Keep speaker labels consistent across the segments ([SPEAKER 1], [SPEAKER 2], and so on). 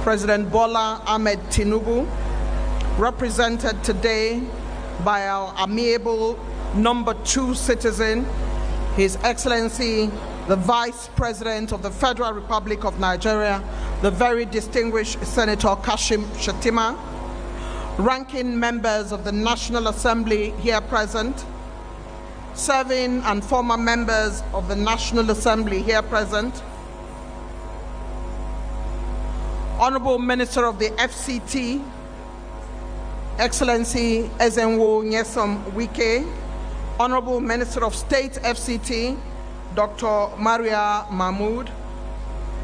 [SPEAKER 1] President Bola Ahmed Tinubu, represented today by our amiable number 2 citizen, His Excellency, the Vice President of the Federal Republic of Nigeria, the very distinguished Senator Kashim Shettima, ranking members of the National Assembly here present, serving and former members of the National Assembly here present, Honorable Minister of the FCT, Excellency Ezenwo Nyesom Wike, Honorable Minister of State FCT, Dr. Maria Mahmood,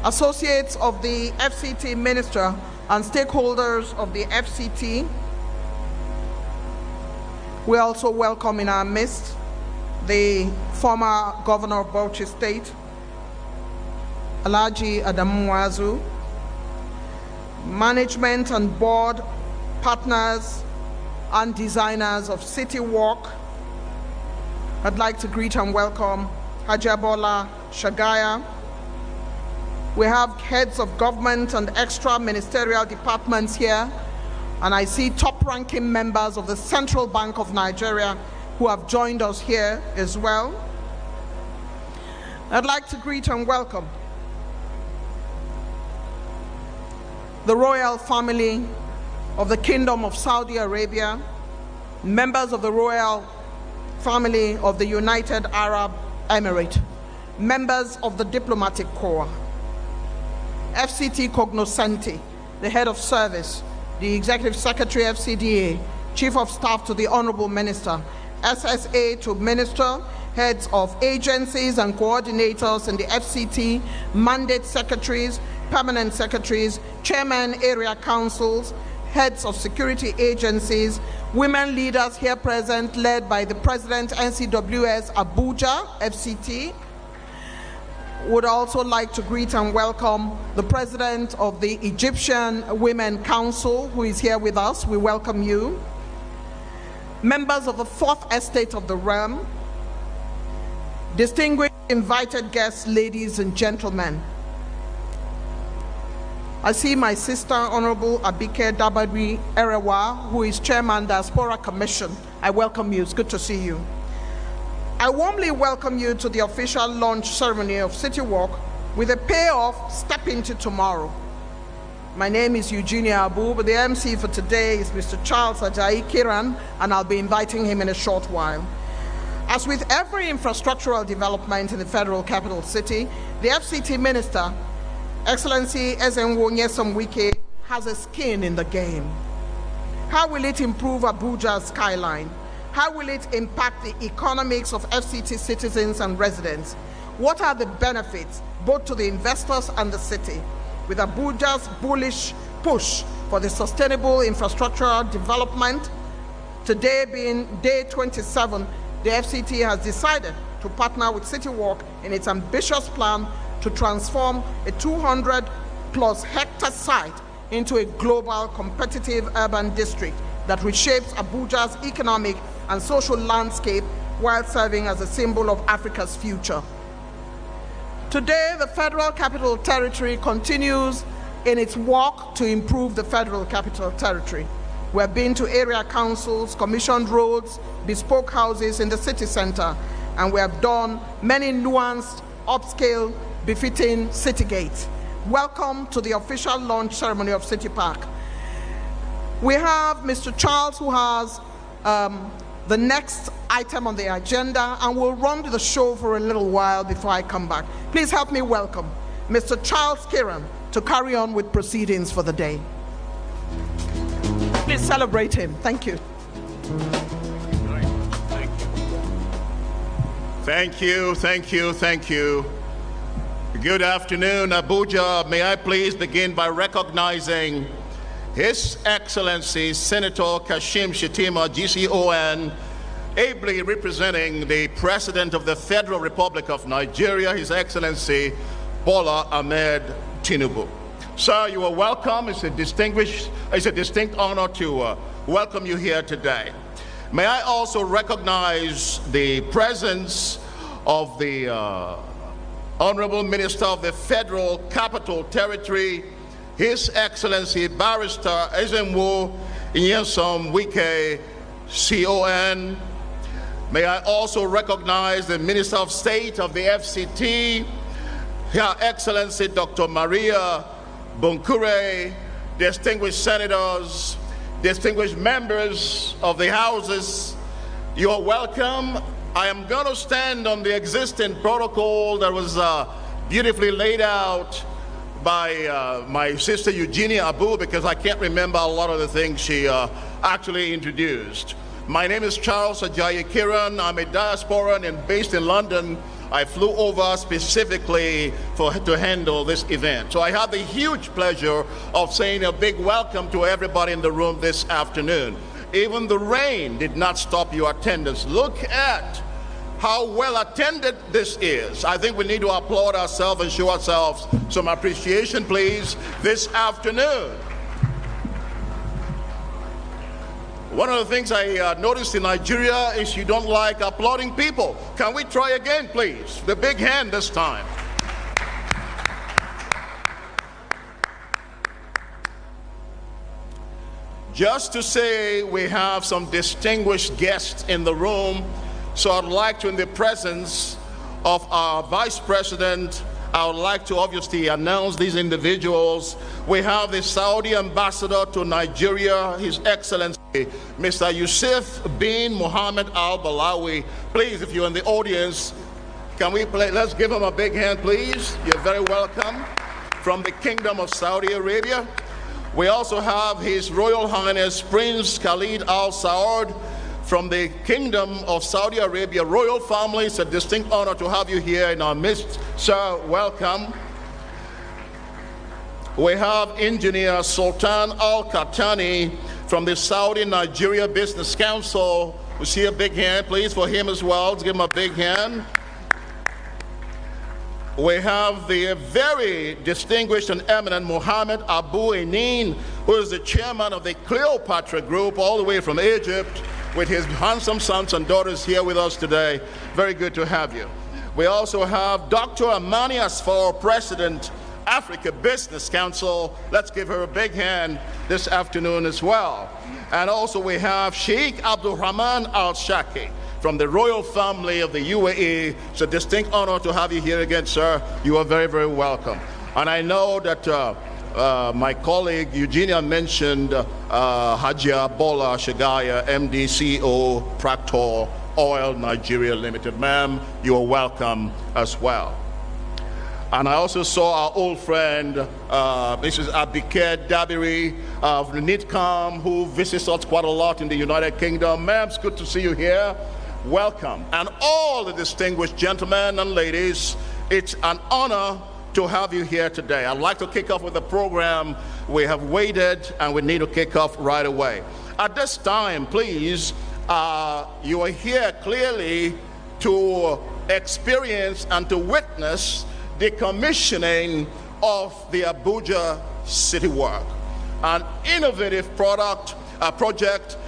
[SPEAKER 1] associates of the FCT Minister and stakeholders of the FCT. We also welcome in our midst the former Governor of Bauchi State, Alhaji Adamu Wazu, management and board partners and designers of City Walk. I'd like to greet and welcome Hajabola Shagaya. We have heads of government and extra ministerial departments here, and I see top-ranking members of the Central Bank of Nigeria who have joined us here as well. I'd like to greet and welcome the royal family of the Kingdom of Saudi Arabia, members of the royal family of the United Arab Emirates, members of the Diplomatic Corps, FCT Cognoscenti, the head of service, the Executive Secretary FCDA, Chief of Staff to the Honorable Minister, SSA to Minister, heads of agencies and coordinators in the FCT, mandate secretaries, permanent secretaries, chairman area councils, heads of security agencies, women leaders here present led by the President NCWS Abuja FCT. Would also like to greet and welcome the President of the Egyptian Women Council, who is here with us. We welcome you. Members of the 4th Estate of the Realm, distinguished invited guests, ladies and gentlemen. I see my sister, Honorable Abike Dabadri Erewa, who is Chairman, Diaspora Commission. I welcome you. It's good to see you. I warmly welcome you to the official launch ceremony of City Walk with a payoff Step Into Tomorrow. My name is Eugenia Abu, but the MC for today is Mr. Charles Ajayi Kiran, and I'll be inviting him in a short while. As with every infrastructural development in the federal capital city, the FCT Minister, Excellency Ezenwo Nyesom Wike, has a skin in the game. How will it improve Abuja's skyline? How will it impact the economics of FCT citizens and residents? What are the benefits both to the investors and the city? With Abuja's bullish push for the sustainable infrastructural development, today being day 27, the FCT has decided to partner with City Walk in its ambitious plan to transform a 200+ hectare site into a global competitive urban district that reshapes Abuja's economic and social landscape while serving as a symbol of Africa's future. Today, the Federal Capital Territory continues in its work to improve the Federal Capital Territory. We have been to area councils, commissioned roads, bespoke houses in the city center, and we have done many nuanced, upscale, befitting city gates. Welcome to the official launch ceremony of City Park. We have Mr. Charles, who has the next item on the agenda, and we'll run the show for a little while before I come back. Please help me welcome Mr. Charles Kiran to carry on with proceedings for the day. Please celebrate him. Thank you.
[SPEAKER 2] Thank you, thank you, thank you. Good afternoon, Abuja. May I please begin by recognizing His Excellency Senator Kashim Shettima, GCON, ably representing the President of the Federal Republic of Nigeria, His Excellency Bola Ahmed Tinubu. Sir, you are welcome. It's a distinct honor to welcome you here today. May I also recognize the presence of the Honorable Minister of the Federal Capital Territory, His Excellency Barrister Ezenwo Nyesom Wike, CON. May I also recognize the Minister of State of the FCT, Her Excellency Dr. Maria Bunkure, distinguished senators, distinguished members of the houses, you are welcome. I am going to stand on the existing protocol that was beautifully laid out by my sister Eugenia Abu, because I can't remember a lot of the things she actually introduced. My name is Charles Ajayi Kiran. I'm a diasporan and based in London. I flew over specifically to handle this event. So I have the huge pleasure of saying a big welcome to everybody in the room this afternoon. Even the rain did not stop your attendance. Look at how well attended this is. I think we need to applaud ourselves and show ourselves some appreciation, please, this afternoon. One of the things I noticed in Nigeria is you don't like applauding people. Can we try again, please? The big hand this time. Just to say we have some distinguished guests in the room, so I'd like to, in the presence of our Vice President, I would like to obviously announce these individuals. We have the Saudi Ambassador to Nigeria, His Excellency, Mr. Yusuf bin Mohammed Al-Balawi. Please, if you're in the audience, can we play? Let's give him a big hand, please. You're very welcome. From the Kingdom of Saudi Arabia. We also have His Royal Highness Prince Khalid Al Saud from the Kingdom of Saudi Arabia royal family. It's a distinct honor to have you here in our midst, sir. Welcome. We have Engineer Sultan Al Katani from the Saudi Nigeria Business Council. We see a big hand, please, for him as well. Let's give him a big hand. We have the very distinguished and eminent Mohammed Abu Enin, who is the chairman of the Cleopatra Group, all the way from Egypt, with his handsome sons and daughters here with us today. Very good to have you. We also have Dr. Amani Asfar, President, Africa Business Council. Let's give her a big hand this afternoon as well. And also we have Sheikh Abdulrahman Al-Shaki from the royal family of the UAE. It's a distinct honor to have you here again, sir. You are very, very welcome. And I know that my colleague Eugenia mentioned Hajia Bola Shagaya, MD, CEO, Practor Oil Nigeria Limited. Ma'am, you are welcome as well. And I also saw our old friend, Mrs. Abike Dabiri of NITCOM, who visits us quite a lot in the United Kingdom. Ma'am, it's good to see you here. Welcome. And all the distinguished gentlemen and ladies, it's an honor to have you here today. I'd like to kick off with the program. We have waited and we need to kick off right away. At this time, please, you are here clearly to experience and to witness the commissioning of the Abuja City Work, an innovative project.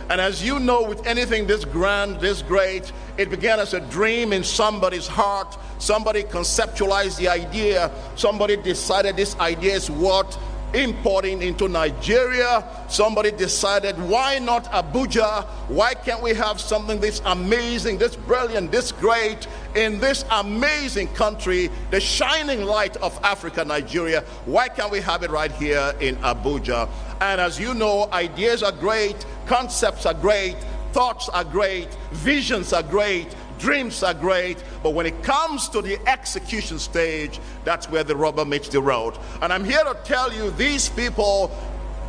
[SPEAKER 2] And as you know, with anything this grand, this great, it began as a dream in somebody's heart. Somebody conceptualized the idea. Somebody decided this idea is worth importing into Nigeria. Somebody decided, why not Abuja? Why can't we have something this amazing, this brilliant, this great in this amazing country, the shining light of Africa, Nigeria? Why can't we have it right here in Abuja? And as you know, ideas are great, concepts are great, thoughts are great, visions are great, dreams are great, but when it comes to the execution stage, that's where the rubber meets the road. And I'm here to tell you, these people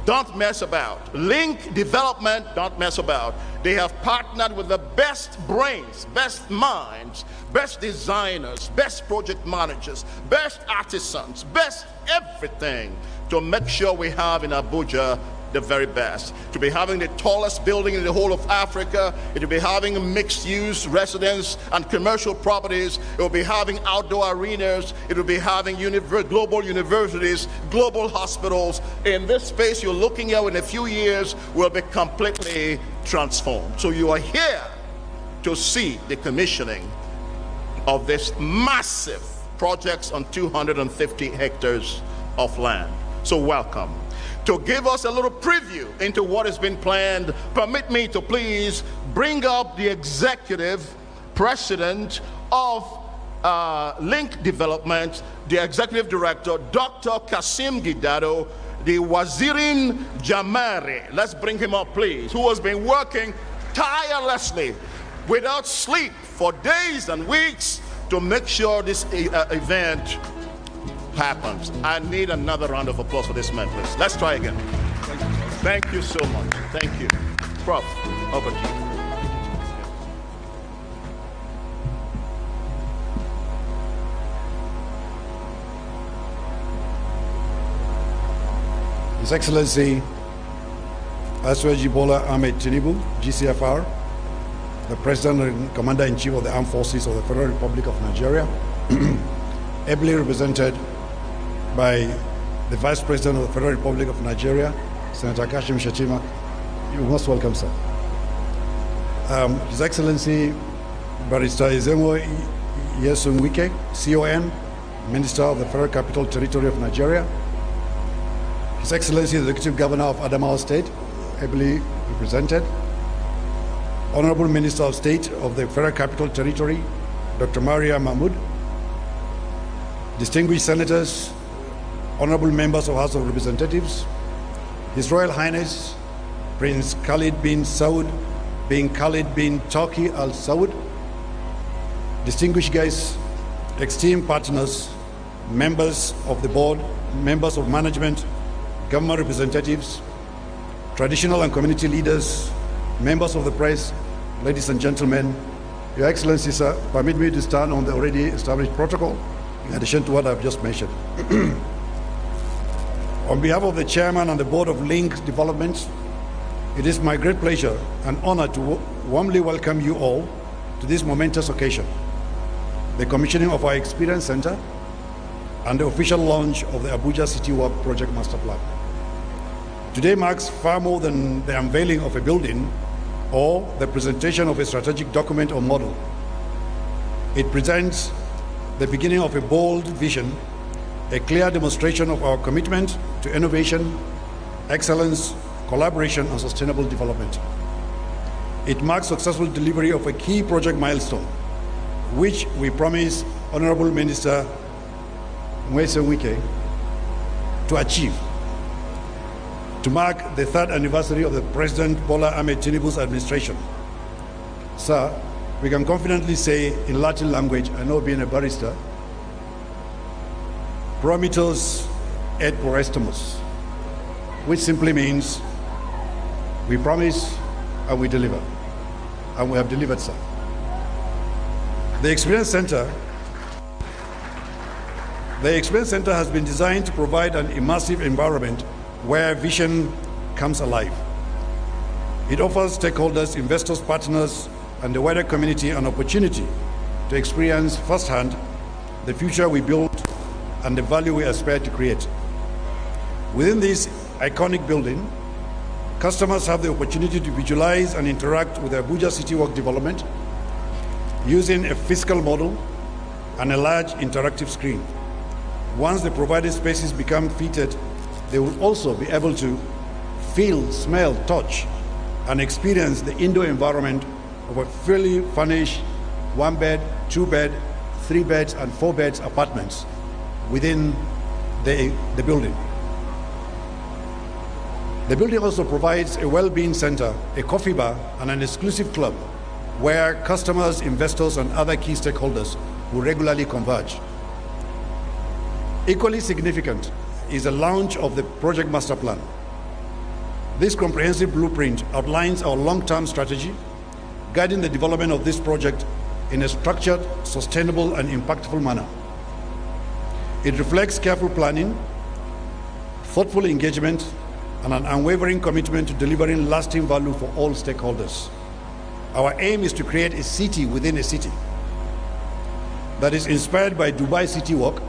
[SPEAKER 2] don't mess about. Link Development don't mess about. They have partnered with the best brains, best minds, best designers, best project managers, best artisans, best everything to make sure we have in Abuja the very best. To be having the tallest building in the whole of Africa, it will be having mixed-use residence and commercial properties, it will be having outdoor arenas, it will be having global universities, global hospitals. In this space you're looking at in a few years will be completely transformed. So you are here to see the commissioning of this massive projects on 250 hectares of land. So welcome. To give us a little preview into what has been planned, permit me to please bring up the executive president of Link Development, the executive director, Dr. Kasim Gidado, the Wazirin Jamari. Let's bring him up, please, who has been working tirelessly without sleep for days and weeks to make sure this event happens. I need another round of applause for this man, please. Let's try again. Thank you so much. Thank you. Prof, over to you.
[SPEAKER 3] His Excellency Asiwaju Bola Ahmed Tinubu, GCFR, the President and Commander-in-Chief of the Armed Forces of the Federal Republic of Nigeria, ably represented by the Vice President of the Federal Republic of Nigeria, Senator Kashim Shettima. You're most welcome, sir. His Excellency Barrister Ezenwo Yesun Wike, CON, Minister of the Federal Capital Territory of Nigeria, His Excellency the Executive Governor of Adamawa State, ably represented, Honorable Minister of State of the Federal Capital Territory, Dr. Maria Mahmoud, distinguished senators, honorable members of House of Representatives, His Royal Highness Prince Khalid bin Saud bin Khalid bin Turki Al Saud, distinguished guests, esteemed partners, members of the board, members of management, government representatives, traditional and community leaders, members of the press, ladies and gentlemen, Your Excellency, sir, permit me to stand on the already established protocol in addition to what I've just mentioned. On behalf of the Chairman and the Board of Link Development, it is my great pleasure and honor to warmly welcome you all to this momentous occasion, the commissioning of our Experience Center and the official launch of the Abuja City Walk Project Master Plan. Today marks far more than the unveiling of a building or the presentation of a strategic document or model. It presents the beginning of a bold vision, a clear demonstration of our commitment to innovation, excellence, collaboration, and sustainable development. It marks successful delivery of a key project milestone, which we promise Honorable Minister Nyesom Wike to achieve, to mark the 3rd anniversary of the President Bola Ahmed Tinubu's administration. Sir, we can confidently say in Latin language, I know being a barrister, promitos et porestimus, which simply means we promise and we deliver. And we have delivered, sir. The Experience Center has been designed to provide an immersive environment where vision comes alive. It offers stakeholders, investors, partners, and the wider community an opportunity to experience firsthand the future we build and the value we aspire to create. Within this iconic building, customers have the opportunity to visualize and interact with the Abuja City Walk development using a physical model and a large interactive screen. Once the provided spaces become fitted, they will also be able to feel, smell, touch, and experience the indoor environment of a fully furnished 1-bed, 2-bed, 3-beds, and 4-beds apartments within the building. The building also provides a well-being center, a coffee bar, and an exclusive club where customers, investors, and other key stakeholders will regularly converge. Equally significant is the launch of the Project Master Plan. This comprehensive blueprint outlines our long-term strategy, guiding the development of this project in a structured, sustainable, and impactful manner. It reflects careful planning, thoughtful engagement, and an unwavering commitment to delivering lasting value for all stakeholders. Our aim is to create a city within a city that is inspired by Dubai City Walk,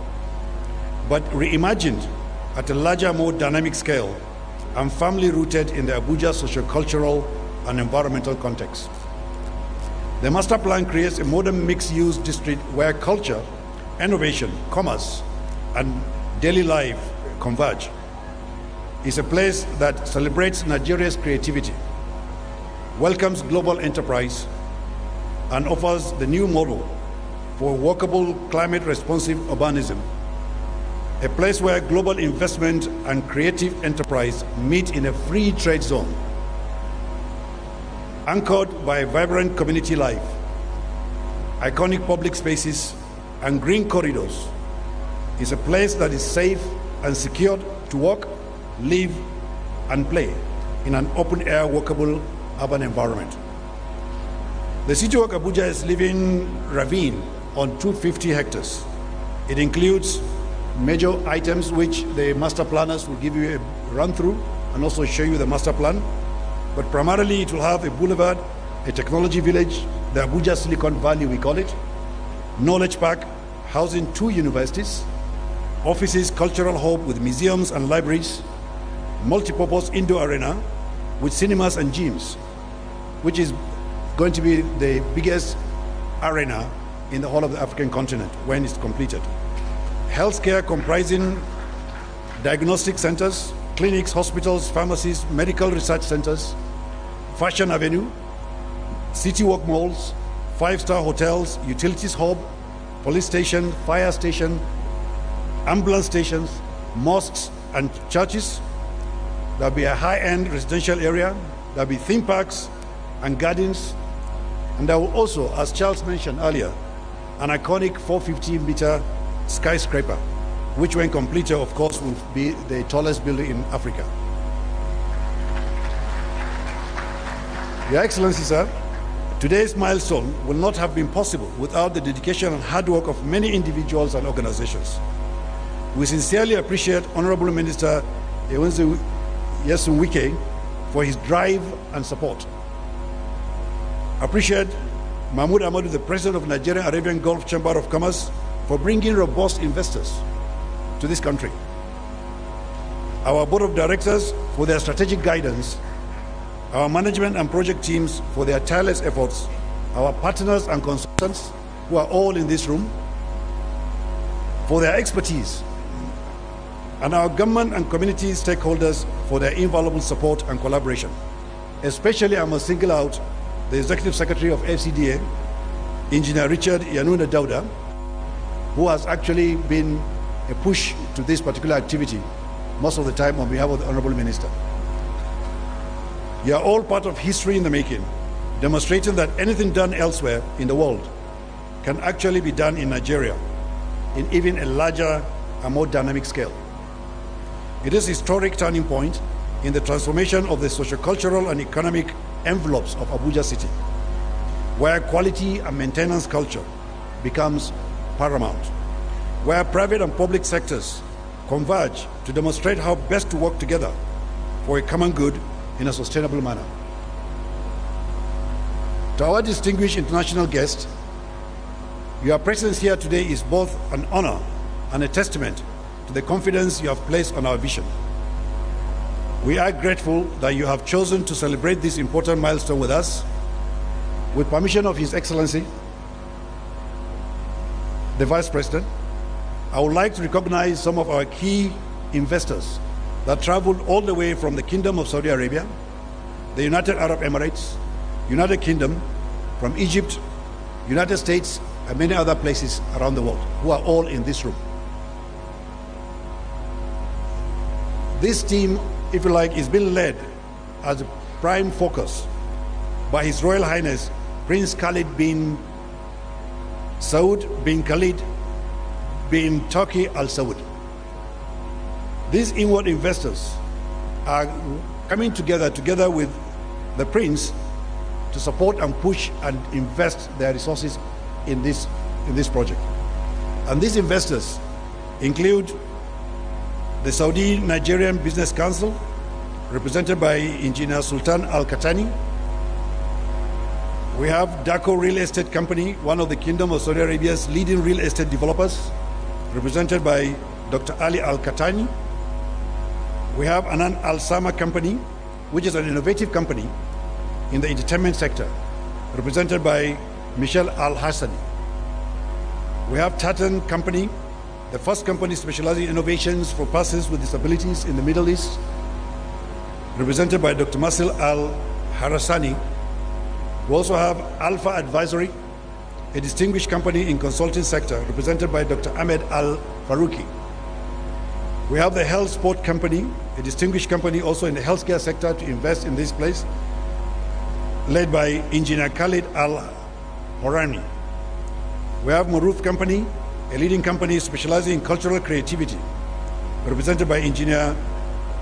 [SPEAKER 3] but reimagined at a larger, more dynamic scale and firmly rooted in the Abuja socio-cultural and environmental context. The master plan creates a modern mixed-use district where culture, innovation, commerce, and daily life converge, is a place that celebrates Nigeria's creativity, welcomes global enterprise, and offers the new model for workable climate-responsive urbanism, a place where global investment and creative enterprise meet in a free trade zone, anchored by vibrant community life, iconic public spaces, and green corridors. Is a place that is safe and secured to work, live, and play in an open-air, workable urban environment. The city of Abuja is living ravine on 250 hectares. It includes major items which the master planners will give you a run through and also show you the master plan. But primarily it will have a boulevard, a technology village, the Abuja Silicon Valley we call it, knowledge park housing 2 universities, offices, cultural hub with museums and libraries, multipurpose indoor arena with cinemas and gyms, which is going to be the biggest arena in the whole of the African continent when it's completed. Healthcare comprising diagnostic centers, clinics, hospitals, pharmacies, medical research centers, fashion avenue, city walk malls, 5-star hotels, utilities hub, police station, fire station, ambulance stations, mosques and churches. There'll be a high-end residential area. There'll be theme parks and gardens. And there will also, as Charles mentioned earlier, an iconic 450-meter skyscraper, which when completed, of course, will be the tallest building in Africa. Your Excellency, sir, today's milestone will not have been possible without the dedication and hard work of many individuals and organizations. We sincerely appreciate Honorable Minister Yesu Wike for his drive and support. Appreciate Mahmoud Ahmadu, the President of Nigerian Arabian Gulf Chamber of Commerce, for bringing robust investors to this country. Our Board of Directors for their strategic guidance, our management and project teams for their tireless efforts, our partners and consultants who are all in this room for their expertise, and our government and community stakeholders for their invaluable support and collaboration. Especially I must single out the Executive Secretary of FCDA, Engineer Richard Yanuna Dauda, who has actually been a push to this particular activity most of the time on behalf of the Honorable Minister. You are all part of history in the making, demonstrating that anything done elsewhere in the world can actually be done in Nigeria in even a larger and more dynamic scale. It is a historic turning point in the transformation of the socio-cultural and economic envelopes of Abuja City, where quality and maintenance culture becomes paramount, where private and public sectors converge to demonstrate how best to work together for a common good in a sustainable manner. To our distinguished international guests, your presence here today is both an honor and a testament to the confidence you have placed on our vision. We are grateful that you have chosen to celebrate this important milestone with us. With permission of His Excellency, the Vice President, I would like to recognize some of our key investors that traveled all the way from the Kingdom of Saudi Arabia, the United Arab Emirates, United Kingdom, from Egypt, United States, and many other places around the world, who are all in this room. This team, if you like, is being led as a prime focus by His Royal Highness Prince Khalid bin Saud bin Khalid bin Turki Al Saud. These inward investors are coming together with the Prince to support and push and invest their resources in this project. And these investors include the Saudi Nigerian Business Council, represented by Engineer Sultan Al-Katani. We have Daco Real Estate Company, one of the Kingdom of Saudi Arabia's leading real estate developers, represented by Dr. Ali Al-Katani. We have Anan Al-Sama Company, which is an innovative company in the entertainment sector, represented by Michelle Al-Hassani. We have Tatan Company, the first company specializing in innovations for persons with disabilities in the Middle East, represented by Dr. Masil Al-Harasani. We also have Alpha Advisory, a distinguished company in consulting sector, represented by Dr. Ahmed Al-Farouki. We have the Health Sport Company, a distinguished company also in the healthcare sector to invest in this place, led by Engineer Khalid Al-Horani. We have Maruf Company, a leading company specializing in cultural creativity, represented by Engineer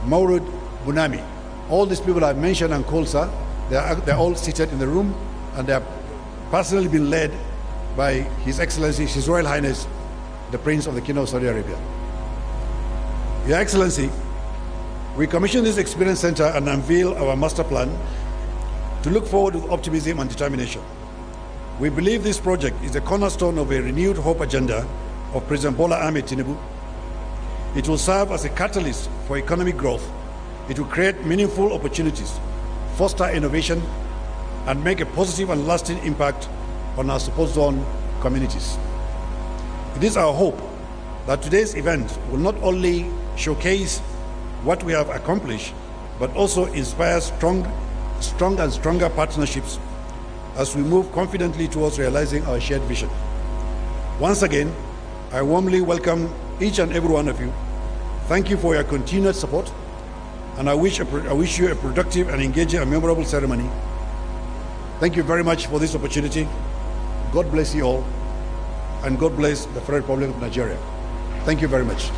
[SPEAKER 3] Maurud Bunami. All these people I've mentioned and called, sir, they're all seated in the room, and they have personally been led by His Excellency, His Royal Highness, the Prince of the Kingdom of Saudi Arabia. Your Excellency, we commissioned this Experience Center and unveil our master plan to look forward with optimism and determination. We believe this project is the cornerstone of a renewed hope agenda of President Bola Ahmed Tinubu. It will serve as a catalyst for economic growth. It will create meaningful opportunities, foster innovation, and make a positive and lasting impact on our support zone communities. It is our hope that today's event will not only showcase what we have accomplished, but also inspire strong and stronger partnerships as we move confidently towards realizing our shared vision. Once again, I warmly welcome each and every one of you. Thank you for your continued support, and I wish you a productive and engaging and memorable ceremony. Thank you very much for this opportunity. God bless you all, and God bless the Federal Republic of Nigeria. Thank you very much.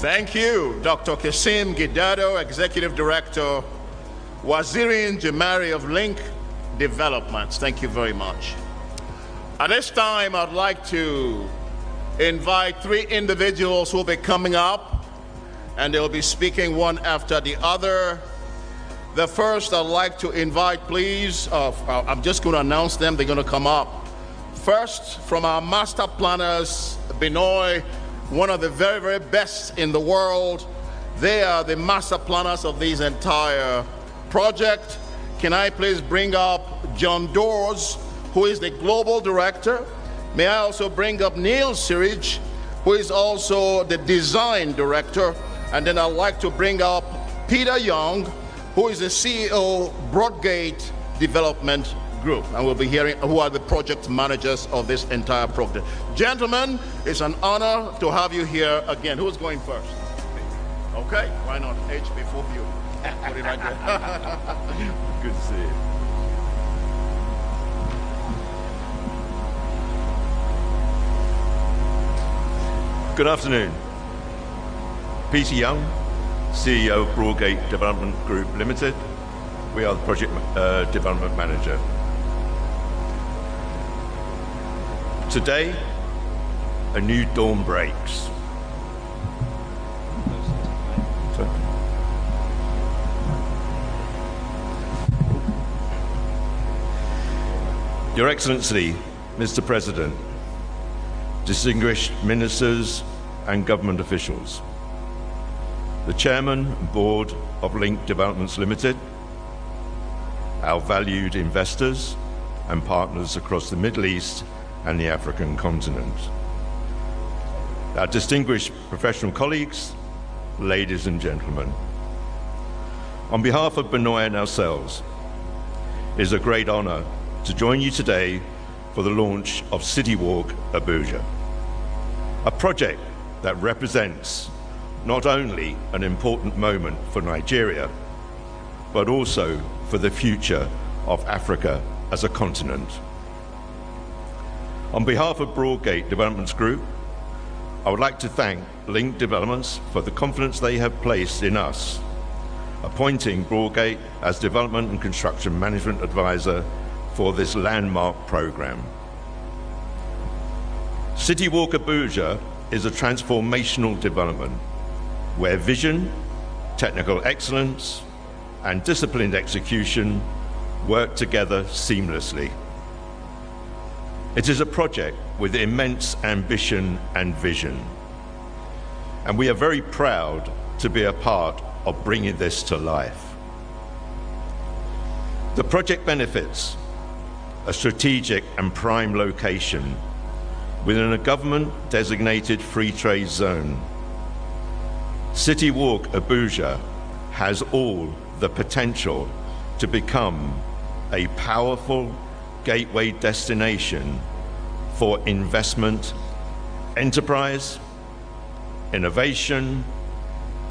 [SPEAKER 2] Thank you, Dr. Kasim Gidado, Executive Director, Waziri Jamari of Link Developments. Thank you very much. At this time, I'd like to invite three individuals who will be coming up, and they'll be speaking one after the other. The first I'd like to invite, please, I'm just going to announce them, they're going to come up. First, from our master planners, Binoy, one of the very, very best in the world. They are the master planners of this entire project. Can I please bring up John Dawes, who is the global director? May I also bring up Neil Sirij, who is also the design director? And then I'd like to bring up Peter Young, who is the CEO, Broadgate Development Group, and we'll be hearing who are the project managers of this entire project. Gentlemen, it's an honor to have you here again. Who's going first? Okay, why not? H before you. Put it right there. Good to see you.
[SPEAKER 4] Good afternoon. Peter Young, CEO of Broadgate Development Group Limited. We are the project development manager. Today, a new dawn breaks. Your Excellency, Mr. President, distinguished ministers and government officials, the Chairman and Board of Link Developments Limited, our valued investors and partners across the Middle East and the African continent, our distinguished professional colleagues, ladies and gentlemen. On behalf of Benoit and ourselves, it is a great honor to join you today for the launch of City Walk Abuja, a project that represents not only an important moment for Nigeria, but also for the future of Africa as a continent. On behalf of Broadgate Developments Group, I would like to thank Link Developments for the confidence they have placed in us, appointing Broadgate as Development and Construction Management Advisor for this landmark program. City Walk Abuja is a transformational development where vision, technical excellence, and disciplined execution work together seamlessly. It is a project with immense ambition and vision, and we are very proud to be a part of bringing this to life. The project benefits a strategic and prime location within a government-designated free trade zone. City Walk Abuja has all the potential to become a powerful gateway destination for investment, enterprise, innovation,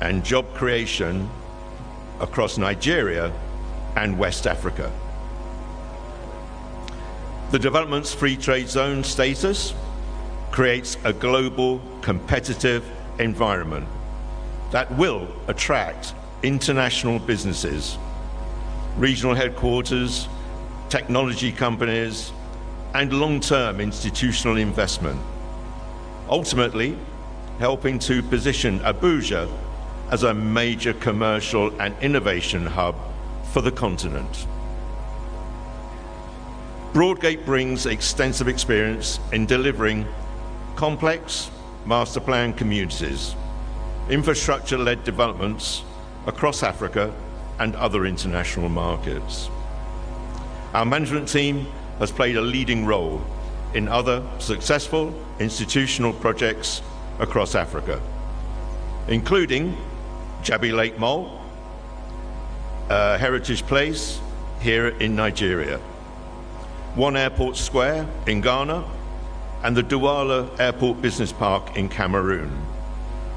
[SPEAKER 4] and job creation across Nigeria and West Africa. The development's free trade zone status creates a global competitive environment that will attract international businesses, regional headquarters, technology companies, and long-term institutional investment, ultimately helping to position Abuja as a major commercial and innovation hub for the continent. Broadgate brings extensive experience in delivering complex master plan communities, infrastructure-led developments across Africa and other international markets. Our management team has played a leading role in other successful institutional projects across Africa, including Jabi Lake Mall, Heritage Place here in Nigeria, One Airport Square in Ghana, and the Douala Airport Business Park in Cameroon,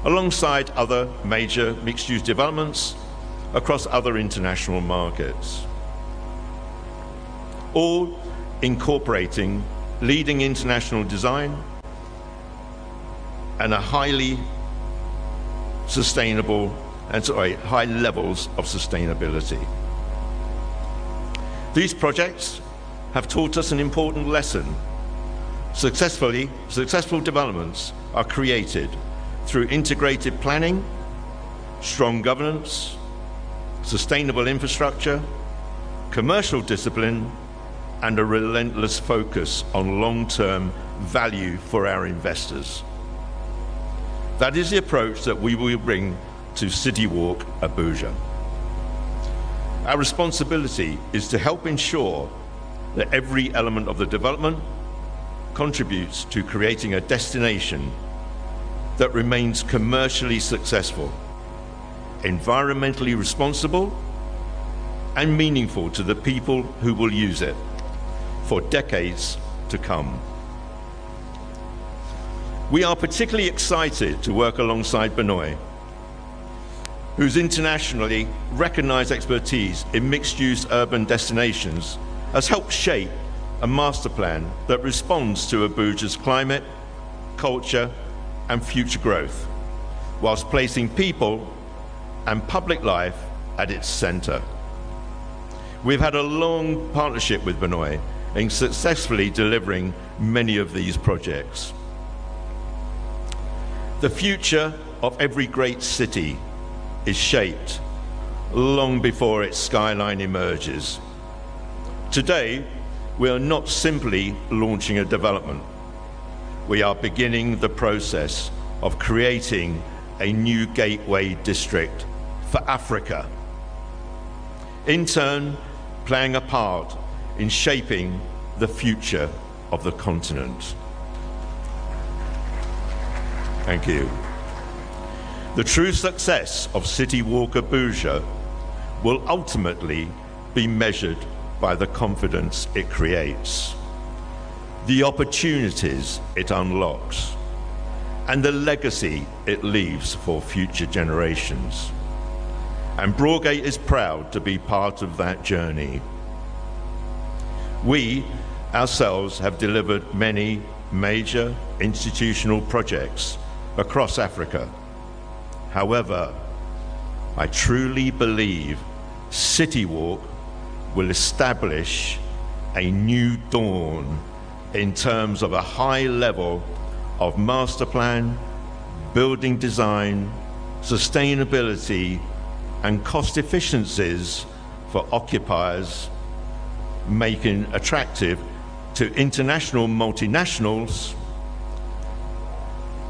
[SPEAKER 4] alongside other major mixed-use developments across other international markets, all incorporating leading international design and a highly sustainable high levels of sustainability. These projects have taught us an important lesson. Successful developments are created through integrated planning, strong governance, sustainable infrastructure, commercial discipline, and a relentless focus on long-term value for our investors. That is the approach that we will bring to City Walk Abuja. Our responsibility is to help ensure that every element of the development contributes to creating a destination that remains commercially successful, environmentally responsible, and meaningful to the people who will use it for decades to come. We are particularly excited to work alongside Benoit, whose internationally recognized expertise in mixed-use urban destinations has helped shape a master plan that responds to Abuja's climate, culture, and future growth, whilst placing people and public life at its center. We've had a long partnership with Benoit in successfully delivering many of these projects. The future of every great city is shaped long before its skyline emerges. Today, we are not simply launching a development. We are beginning the process of creating a new gateway district for Africa, in turn playing a part in shaping the future of the continent. Thank you. The true success of City Walk Abuja will ultimately be measured by the confidence it creates, the opportunities it unlocks, and the legacy it leaves for future generations. And Broadgate is proud to be part of that journey. We ourselves have delivered many major institutional projects across Africa. However, I truly believe City Walk will establish a new dawn in terms of a high level of master plan, building design, sustainability, and cost efficiencies for occupiers, making attractive to international multinationals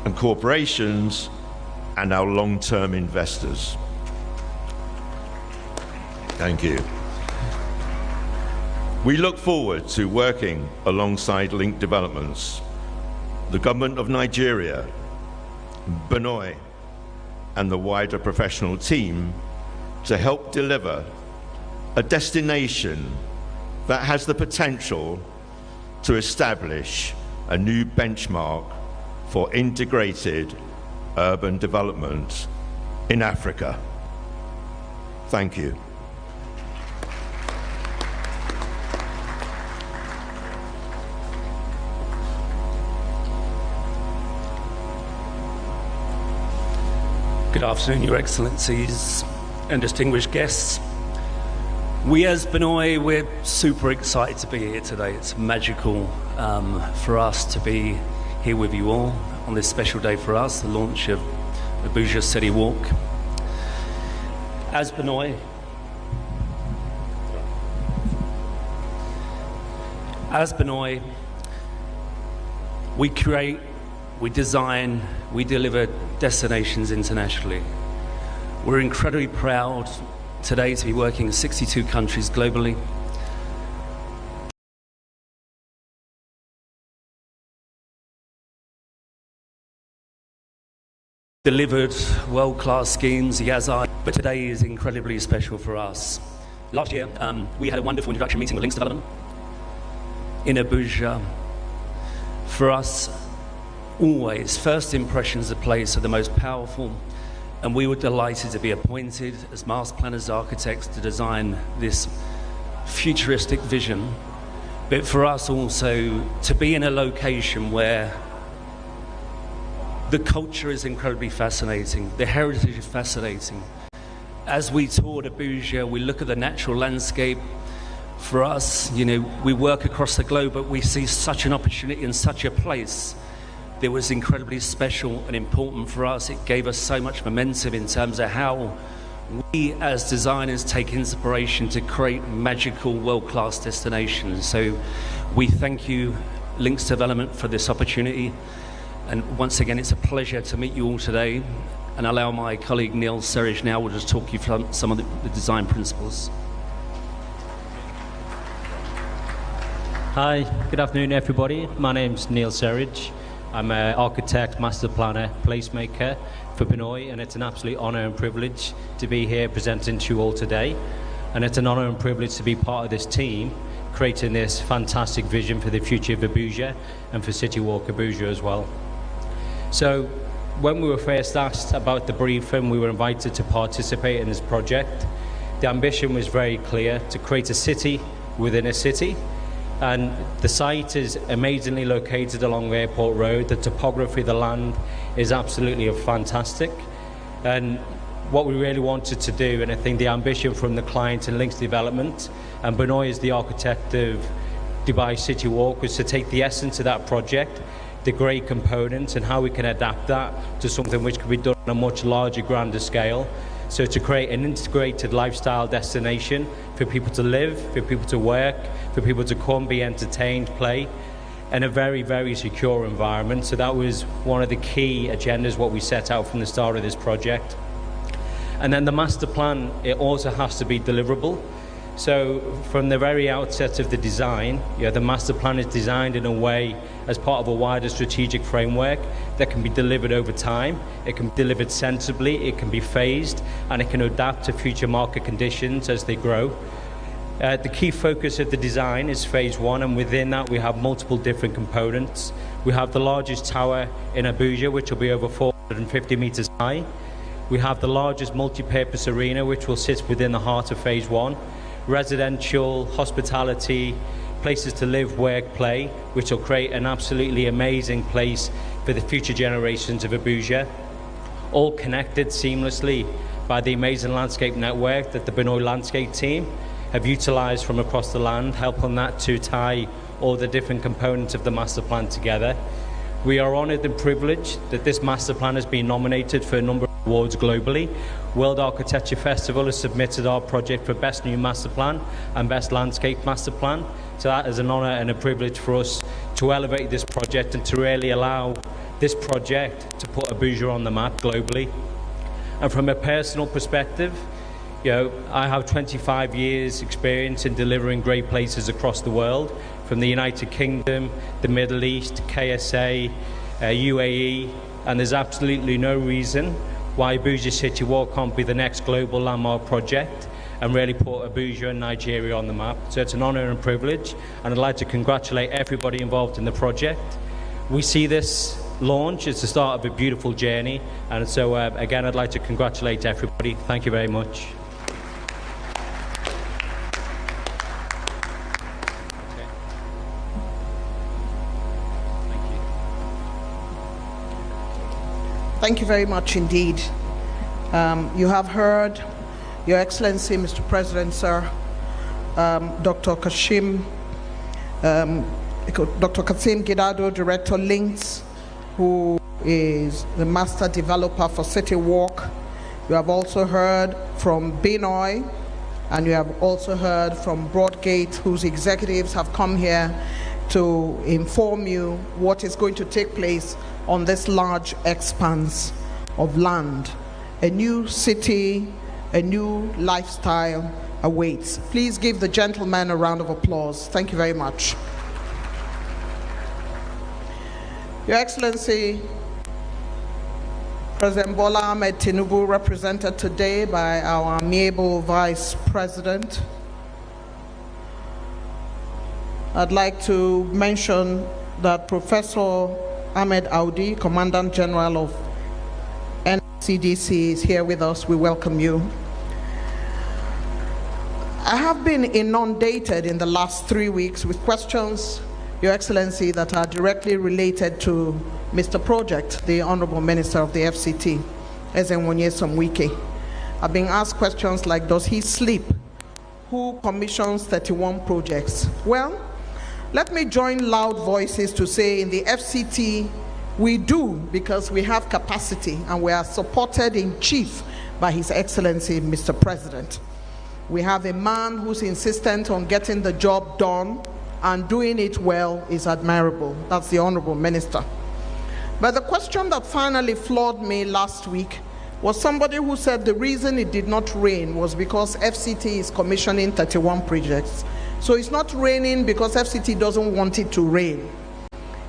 [SPEAKER 4] and corporations and our long-term investors. Thank you. We look forward to working alongside Link Developments, the Government of Nigeria, Benoi, and the wider professional team to help deliver a destination that has the potential to establish a new benchmark for integrated urban development in Africa. Thank you.
[SPEAKER 5] Good afternoon, Your Excellencies and distinguished guests. We as Benoi, we're super excited to be here today. It's magical for us to be here with you all on this special day for us, the launch of Abuja City Walk. As Benoi, we create, we design, we deliver destinations internationally. We're incredibly proud today to be working in 62 countries globally. Delivered world-class schemes, but today is incredibly special for us. Last year, we had a wonderful introduction meeting with Links Development in Abuja. For us, always, first impressions of place are the most powerful, and we were delighted to be appointed as master planners, architects to design this futuristic vision, but for us also to be in a location where the culture is incredibly fascinating, the heritage is fascinating. As we toured Abuja, we look at the natural landscape. For us, you know, we work across the globe, but we see such an opportunity in such a place that was incredibly special and important for us. It gave us so much momentum in terms of how we as designers take inspiration to create magical world-class destinations. So we thank you, Links Development, for this opportunity. And once again, it's a pleasure to meet you all today, and allow my colleague Neil Serridge now will just talk you through some of the design principles.
[SPEAKER 6] Hi, good afternoon everybody. My name's Neil Serridge. I'm an architect, master planner, placemaker for Benoi, and it's an absolute honour and privilege to be here presenting to you all today. And it's an honour and privilege to be part of this team creating this fantastic vision for the future of Abuja and for City Walk Abuja as well. So when we were first asked about the brief and we were invited to participate in this project, the ambition was very clear: to create a city within a city. And the site is amazingly located along Airport Road. The topography of the land is absolutely fantastic. And what we really wanted to do, and I think the ambition from the client and Links Development, and Benoi is the architect of Dubai City Walk, was to take the essence of that project, the great components, and how we can adapt that to something which can be done on a much larger, grander scale. So to create an integrated lifestyle destination for people to live, for people to work, for people to come, be entertained, play, in a very, very secure environment. So that was one of the key agendas, what we set out from the start of this project. And then the master plan, it also has to be deliverable. So from the very outset of the design, the master plan is designed in a way as part of a wider strategic framework that can be delivered over time. It can be delivered sensibly, it can be phased, and it can adapt to future market conditions as they grow. The key focus of the design is phase one, and within that we have multiple different components. We have the largest tower in Abuja, which will be over 450 meters high. We have the largest multi-purpose arena, which will sit within the heart of phase one. Residential, hospitality, places to live, work, play, which will create an absolutely amazing place for the future generations of Abuja, all connected seamlessly by the amazing landscape network that the Benoi landscape team have utilized from across the land, helping that to tie all the different components of the master plan together. We are honored and privileged that this master plan has been nominated for a number of awards globally. World Architecture Festival has submitted our project for Best New Master Plan and Best Landscape Master Plan. So that is an honor and a privilege for us to elevate this project and to really allow this project to put Abuja on the map globally. And from a personal perspective, I have 25 years experience in delivering great places across the world, from the United Kingdom, the Middle East, KSA, UAE, and there's absolutely no reason why Abuja City Walk can't be the next global landmark project and really put Abuja and Nigeria on the map. So it's an honor and privilege, and I'd like to congratulate everybody involved in the project. We see this launch as the start of a beautiful journey, and so again, I'd like to congratulate everybody. Thank you very much.
[SPEAKER 1] Thank you very much indeed. You have heard, Your Excellency, Mr. President, sir, Dr. Kasim Gidado, Director Links, who is the master developer for City Walk. You have also heard from Binoy, and you have also heard from Broadgate, whose executives have come here to inform you what is going to take place on this large expanse of land. A new city, a new lifestyle awaits. Please give the gentleman a round of applause. Thank you very much. Your Excellency, President Bola Ahmed Tinubu, represented today by our amiable Vice President. I'd like to mention that Professor Ahmed Audi, Commandant General of NCDC, is here with us. We welcome you. I have been inundated in the last 3 weeks with questions, Your Excellency, that are directly related to Mr. Project, the Honorable Minister of the FCT, Ezenwonye Somwike. I've been asked questions like, does he sleep? Who commissions 31 projects? Well, let me join loud voices to say in the FCT, we do, because we have capacity and we are supported in chief by His Excellency, Mr. President. We have a man who's insistent on getting the job done, and doing it well is admirable. That's the Honorable Minister. But the question that finally floored me last week was somebody who said the reason it did not rain was because FCT is commissioning 31 projects. So it's not raining because FCT doesn't want it to rain.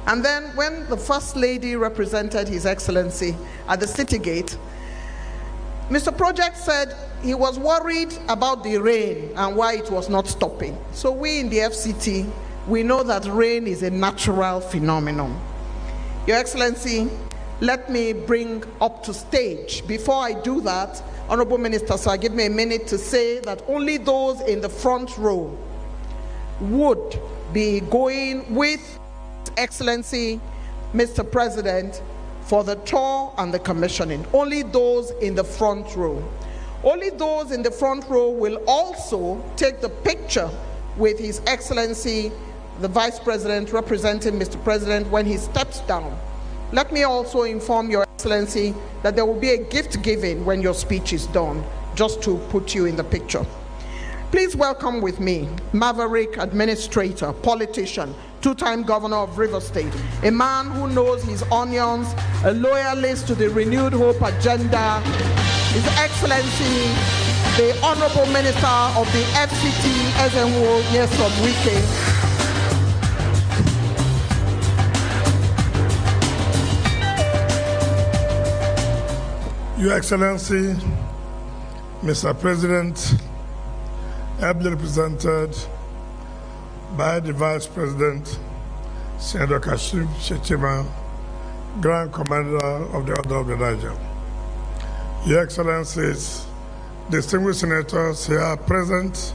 [SPEAKER 1] And then when the First Lady represented His Excellency at the City Gate, Mr. Project said he was worried about the rain and why it was not stopping. So we in the FCT, we know that rain is a natural phenomenon. Your Excellency, let me bring up to stage. Before I do that, Honorable Minister, sir, give me a minute to say that only those in the front row would be going with His Excellency, Mr. President, for the tour and the commissioning. Only those in the front row. Only those in the front row will also take the picture with His Excellency, the Vice President, representing Mr. President when he steps down. Let me also inform Your Excellency that there will be a gift giving when your speech is done, just to put you in the picture. Please welcome with me maverick administrator, politician, two-time governor of Rivers State, a man who knows his onions, a loyalist to the Renewed Hope agenda, His Excellency, the Honorable Minister of the FCT, Ezenwonye Somwike.
[SPEAKER 7] Your Excellency, Mr. President, ably represented by the Vice President, Senator Kasim Shettima, Grand Commander of the Order of the Niger. Your Excellencies, distinguished senators here present,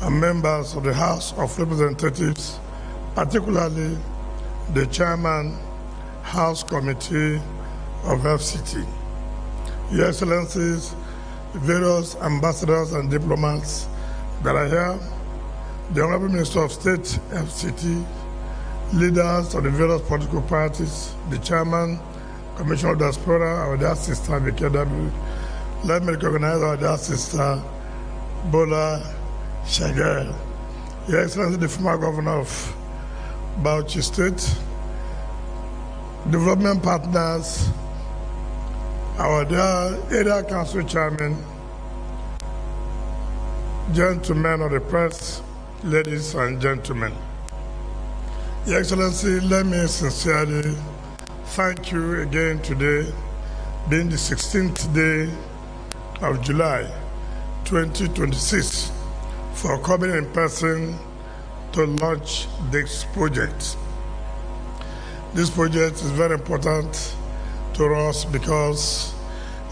[SPEAKER 7] and members of the House of Representatives, particularly the Chairman, House Committee of FCT. Your Excellencies, various ambassadors and diplomats that are here, the Honorable Minister of State, FCT, leaders of the various political parties, the Chairman, Commissioner of Diaspora, our dear sister, BKW. Let me recognize our dear sister, Bola Shagel. Your Excellency, the former governor of Bauchi State, development partners, our dear area council chairman, gentlemen of the press, ladies and gentlemen. Your Excellency, let me sincerely thank you again today, being the 16th day of July 2026, for coming in person to launch this project. This project is very important to us because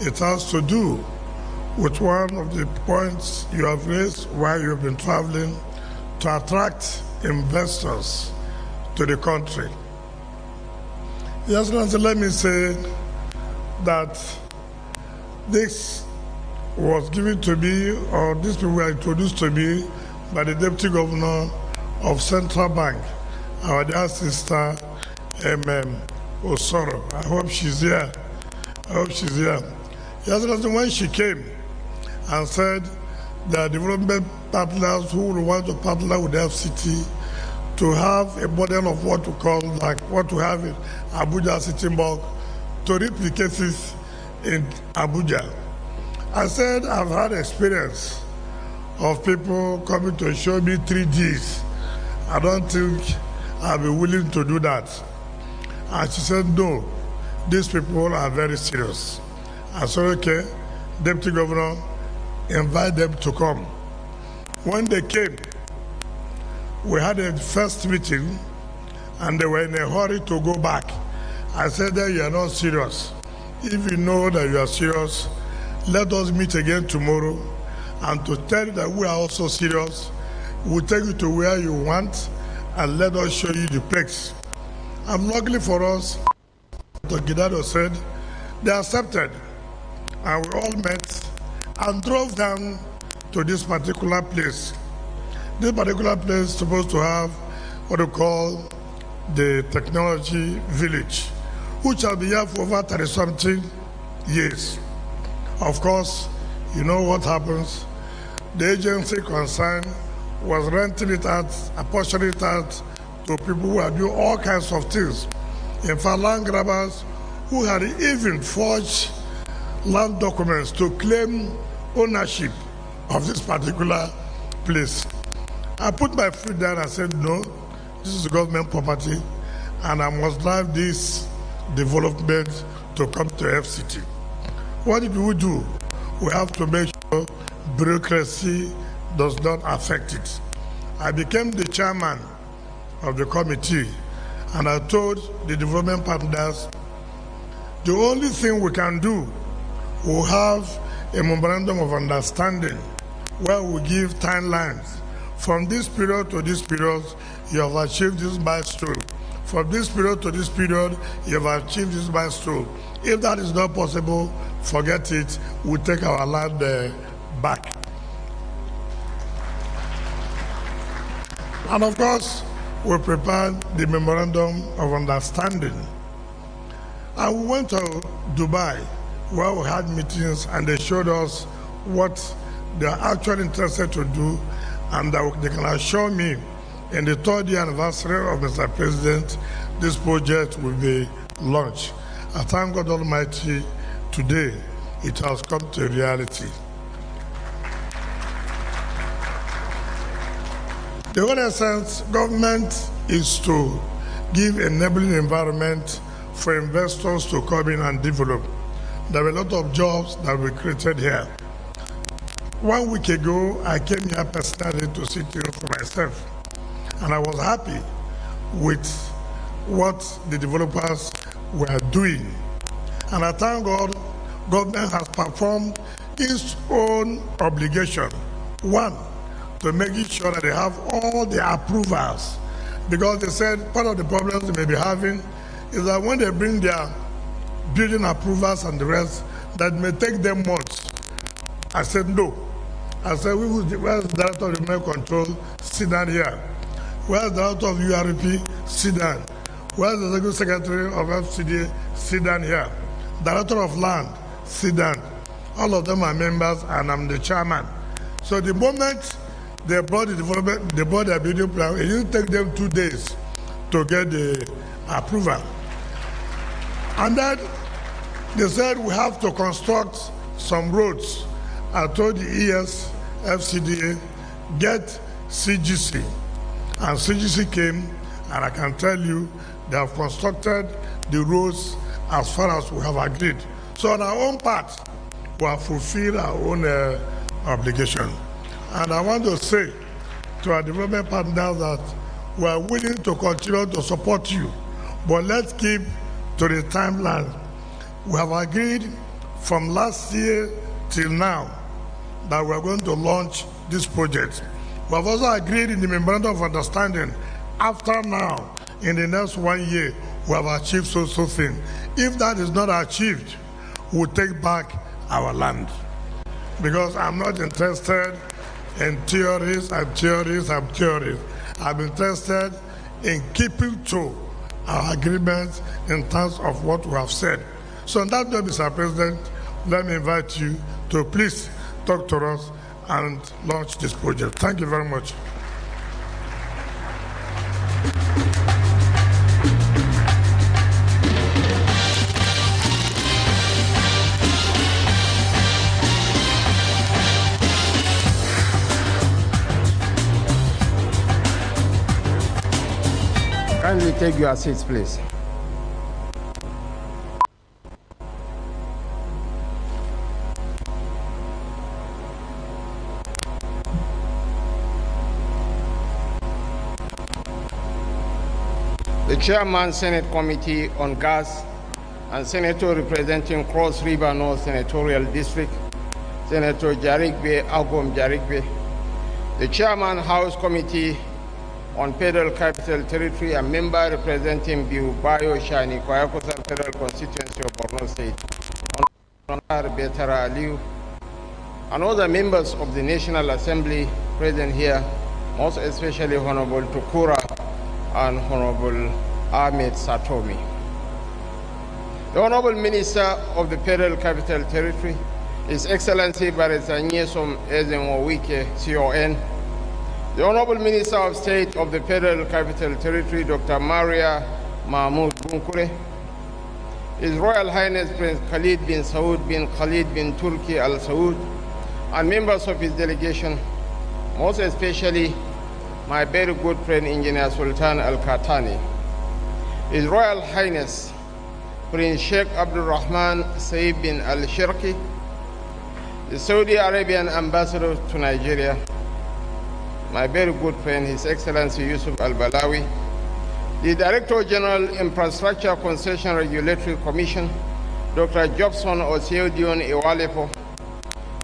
[SPEAKER 7] it has to do with one of the points you have raised while you have been traveling, to attract investors to the country. Yes, let me say that this was given to me, or these people were introduced to me by the Deputy Governor of Central Bank, our dear sister, Osoro. I hope she's here. Yes, when she came and said that development partners who would want to partner with the FCT to have a model of what to call, like what we have in Abuja City Mall, to replicate it in Abuja. I said I've had experience of people coming to show me 3Ds. I don't think I'll be willing to do that. And she said, no, these people are very serious. I said, okay, Deputy Governor, invite them to come. When they came, we had a first meeting and they were in a hurry to go back. I said that you are not serious. If you know that you are serious, let us meet again tomorrow, and to tell you that we are also serious, we'll take you to where you want and let us show you the place. And luckily for us, Dr. Gidado said, they accepted, and we all met and drove down to this particular place. This particular place is supposed to have what we call the technology village, which shall be here for over 30-something years. Of course, you know what happens. The agency concerned was renting it out, apportioning it out to people who are doing all kinds of things. In fact, land grabbers who had even forged land documents to claim ownership of this particular place. I put my foot down and said, no, this is government property, and I must drive this development to come to FCT. What did we do? We have to make sure bureaucracy does not affect it. I became the chairman of the committee, and I told the development partners, the only thing we can do, we'll have a memorandum of understanding where we give timelines. From this period to this period, you have achieved this milestone. From this period to this period, you have achieved this milestone. If that is not possible, forget it. We'll take our land back. And of course, we prepared the memorandum of understanding. And we went to Dubai, where we had meetings, and they showed us what they are actually interested to do, and that they can assure me in the 3rd year anniversary of Mr. President, this project will be launched. I thank God Almighty, today it has come to reality. The whole essence, government is to give enabling environment for investors to come in and develop. There are a lot of jobs that were created here. 1 week ago, I came here personally to see things for myself, and I was happy with what the developers were doing. And I thank God, government has performed its own obligation. 1, to make sure that they have all the approvals, because they said part of the problems they may be having is that when they bring their building approvals and the rest, that may take them months. I said no. I said, where's the director of remote control? Sit down here. Where's the director of URP? Sit down. Where's the executive secretary of FCDA? Sit down here. Director of land? Sit down. All of them are members, and I'm the chairman. So the moment they brought the development, they brought their building plan, it didn't take them 2 days to get the approval. And then they said we have to construct some roads. I told the ES FCDA, get CGC. And CGC came, and I can tell you, they have constructed the roads as far as we have agreed. So on our own part, we have fulfilled our own obligation. And I want to say to our development partners that we are willing to continue to support you, but let's keep to the timeline. We have agreed from last year till now that we are going to launch this project. We have also agreed in the memorandum of understanding, after now, in the next 1 year, we have achieved so thing. If that is not achieved, we'll take back our land. Because I'm not interested in theories and theories and theories. I'm interested in keeping to our agreements in terms of what we have said. So on that note, Mr. President, let me invite you to please talk to us and launch this project. Thank you very much.
[SPEAKER 8] Kindly take your seats, please. The Chairman, Senate Committee on Gas, and Senator representing Cross River North Senatorial District, Senator Jarikbe Agom Jarikbe. The Chairman, House Committee on Federal Capital Territory, and member representing Bayo Shani Kwayakosan Federal Constituency of Borno State, Honorable Betara Aliu, and other members of the National Assembly present here, most especially Honorable Tukura and Honorable Ahmed Satomi. The Honorable Minister of the Federal Capital Territory, His Excellency Barrister Nyesom Ezenwo-Wike, CON, the Honorable Minister of State of the Federal Capital Territory, Dr. Maria Mahmoud Bunkure, His Royal Highness Prince Khalid bin Saud bin Khalid bin Turki Al Saud, and members of his delegation, most especially my very good friend Engineer Sultan Al Katani, His Royal Highness Prince Sheikh Abdul Rahman Saeed bin Al Shirki, the Saudi Arabian Ambassador to Nigeria, my very good friend His Excellency Yusuf Al Balawi, the Director General Infrastructure Concession Regulatory Commission, Dr. Jobson Osiodion Iwalepo,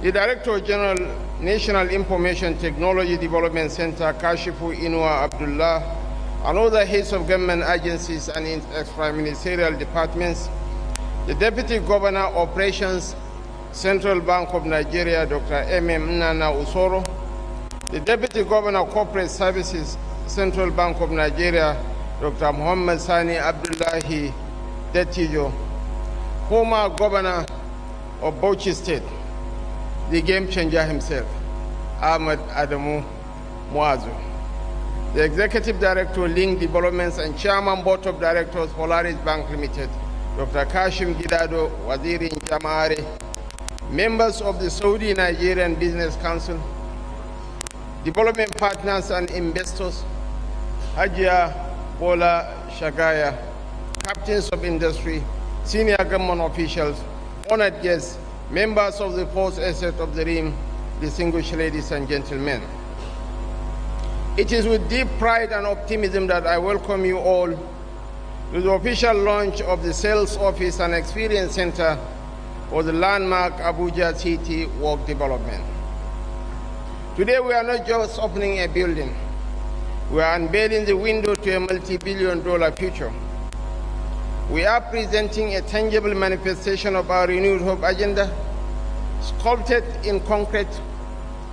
[SPEAKER 8] the Director General National Information Technology Development Center, Kashifu Inua Abdullah, and other heads of government agencies and extra-ministerial departments, the Deputy Governor Operations, Central Bank of Nigeria, Dr. M.M. Nana Usoro, the Deputy Governor Corporate Services, Central Bank of Nigeria, Dr. Muhammad Sani Abdullahi Detijo, former Governor of Bauchi State, the game changer himself, Ahmed Adamu Muazu, the Executive Director, Link Developments, and Chairman Board of Directors, Polaris Bank Limited, Dr. Kashim Gidado, Waziri Njamare, members of the Saudi Nigerian Business Council, development partners and investors, Hajia Bola Shagaya, captains of industry, senior government officials, honored guests, members of the Force Asset of the Rim, distinguished ladies and gentlemen. It is with deep pride and optimism that I welcome you all to the official launch of the Sales Office and Experience Center for the landmark Abuja City Work Development. Today we are not just opening a building, we are unveiling the window to a multi-billion-dollar future. We are presenting a tangible manifestation of our renewed hope agenda, sculpted in concrete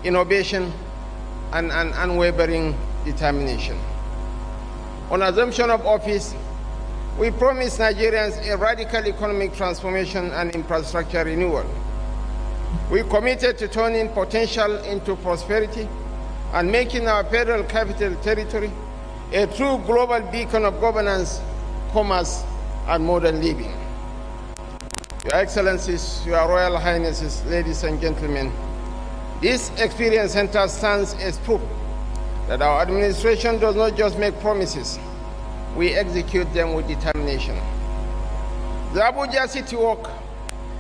[SPEAKER 8] innovation and an unwavering determination. On assumption of office, we promise Nigerians a radical economic transformation and infrastructure renewal. We committed to turning potential into prosperity and making our Federal Capital Territory a true global beacon of governance, commerce, and modern living. Your Excellencies, Your Royal Highnesses, ladies and gentlemen, This experience center stands as proof that our administration does not just make promises, we execute them with determination. The Abuja City Walk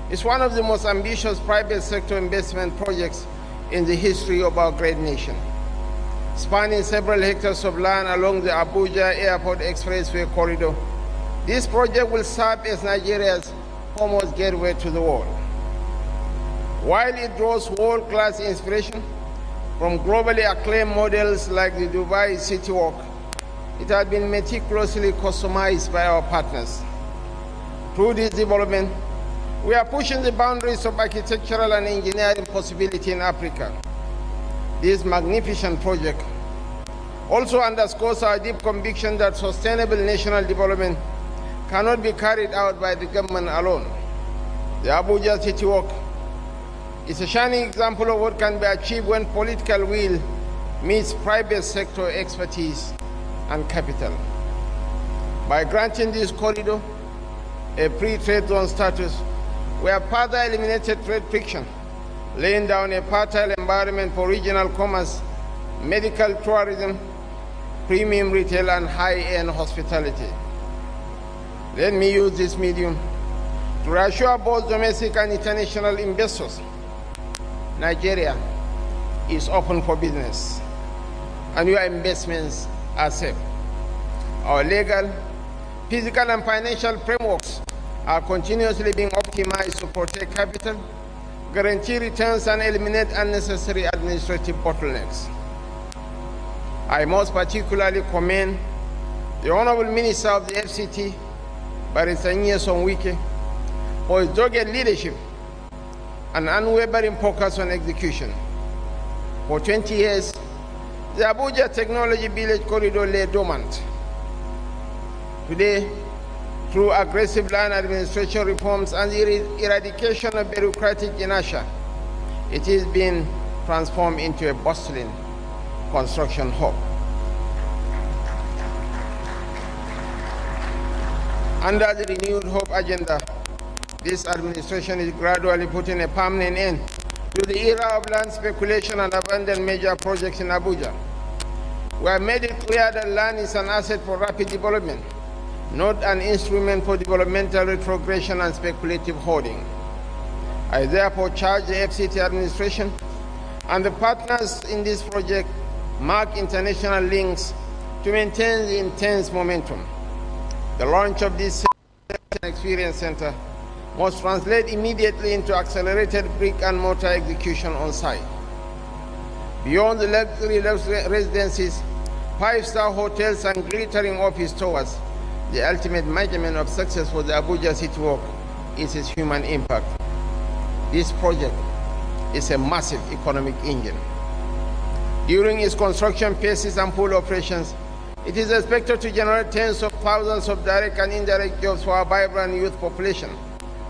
[SPEAKER 8] is one of the most ambitious private sector investment projects in the history of our great nation. Spanning several hectares of land along the Abuja Airport Expressway corridor, this project will serve as Nigeria's foremost gateway to the world. While it draws world-class inspiration from globally acclaimed models like the Dubai City Walk, it has been meticulously customized by our partners. Through this development, we are pushing the boundaries of architectural and engineering possibility in Africa. This magnificent project also underscores our deep conviction that sustainable national development cannot be carried out by the government alone. The Abuja City Walk is a shining example of what can be achieved when political will meets private sector expertise and capital. By granting this corridor a free-trade zone status, we have further eliminated trade friction, laying down a fertile environment for regional commerce, medical tourism, premium retail, and high-end hospitality. Let me use this medium to reassure both domestic and international investors. Nigeria is open for business, and your investments are safe. Our legal, physical, and financial frameworks are continuously being optimized to protect capital, guarantee returns, and eliminate unnecessary administrative bottlenecks. I most particularly commend the Honorable Minister of the FCT, Barrister Nyesom Wike, for his dogged leadership and unwavering focus on execution. For 20 years, the Abuja Technology Village Corridor lay dormant. Today, through aggressive land administration reforms and the eradication of bureaucratic inertia, it is being transformed into a bustling construction hub. Under the renewed hope agenda, this administration is gradually putting a permanent end to the era of land speculation and abandoned major projects in Abuja. We have made it clear that land is an asset for rapid development, not an instrument for developmental retrogression and speculative hoarding. I therefore charge the FCT administration and the partners in this project mark international links to maintain the intense momentum. The launch of this experience center must translate immediately into accelerated brick and mortar execution on site. Beyond the luxury residences, five-star hotels, and glittering office towers, the ultimate measurement of success for the Abuja City Walk is its human impact. This project is a massive economic engine. During its construction phases and full operations, it is expected to generate tens of thousands of direct and indirect jobs for our vibrant youth population,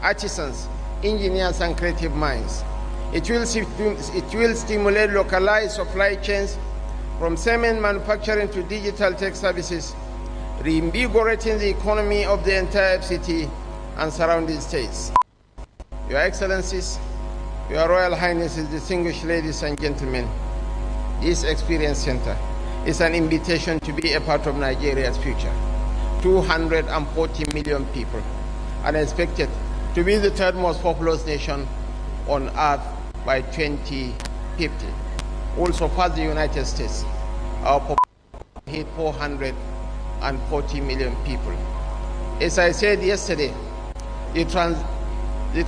[SPEAKER 8] artisans, engineers, and creative minds. It will stimulate localized supply chains from cement manufacturing to digital tech services, reinvigorating the economy of the entire FCT and surrounding states. Your Excellencies, Your Royal Highnesses, distinguished ladies and gentlemen, this Experience Center is an invitation to be a part of Nigeria's future. 240 million people are expected to be the third most populous nation on earth by 2050. Also, surpass the United States. Our population hit 440 million people. As I said yesterday, the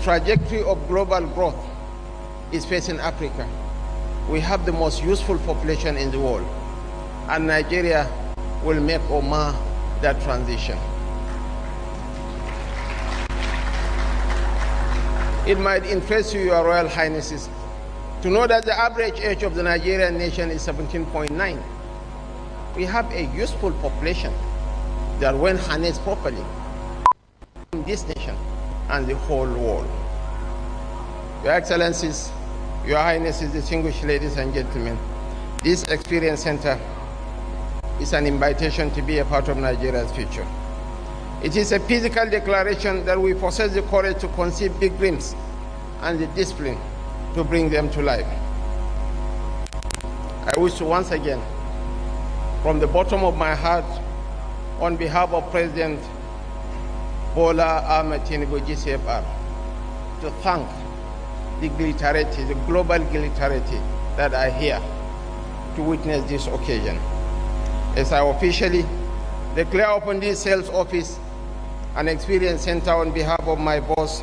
[SPEAKER 8] trajectory of global growth is facing Africa. We have the most useful population in the world, and Nigeria will make or mar that transition. It might interest you, Your Royal Highnesses, to know that the average age of the Nigerian nation is 17.9. We have a useful population that, when harnessed properly, in this nation and the whole world. Your Excellencies, Your Highnesses, distinguished ladies and gentlemen, this Experience Center is an invitation to be a part of Nigeria's future. It is a physical declaration that we possess the courage to conceive big dreams and the discipline to bring them to life. wish to once again, from the bottom of my heart, on behalf of President Bola Ahmed Tinubu GCFR, to thank the glitterati, the global glitterati that are here to witness this occasion. As I officially declare open this sales office and experience center on behalf of my boss,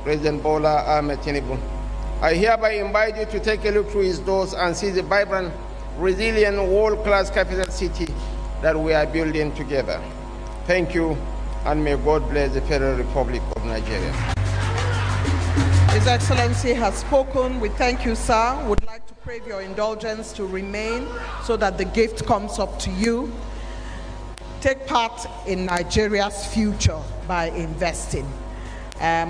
[SPEAKER 8] President Bola Ahmed Tinubu, I hereby invite you to take a look through his doors and see the vibrant, resilient, world-class capital city that we are building together. Thank you, and may God bless the Federal Republic of Nigeria.
[SPEAKER 1] His Excellency has spoken. We thank you, sir. Would like to crave your indulgence to remain so that the gift comes up to you. Take part in Nigeria's future by investing.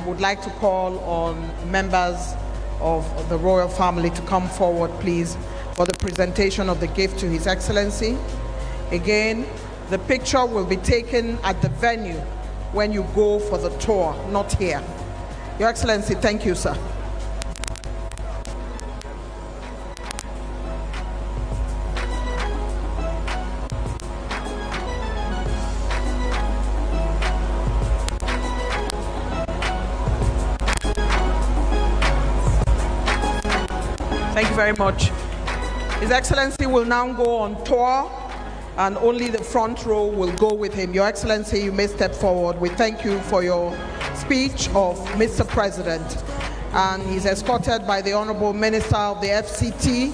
[SPEAKER 1] Would like to call on members of the royal family to come forward, please, for the presentation of the gift to His Excellency. Again, the picture will be taken at the venue when you go for the tour, not here. Your Excellency, thank you, sir. Thank you very much. His Excellency will now go on tour, and only the front row will go with him. Your Excellency, you may step forward. We thank you for your speech of Mr. President. And he's escorted by the Honorable Minister of the FCT,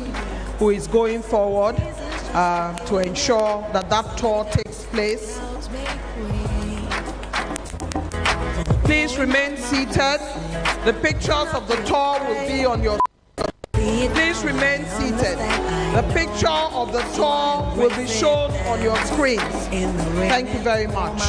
[SPEAKER 1] who is going forward to ensure that that tour takes place. Please remain seated. The pictures of the tour will be on your... Please remain seated. The picture of the tour will be shown on your screens. Thank you very much.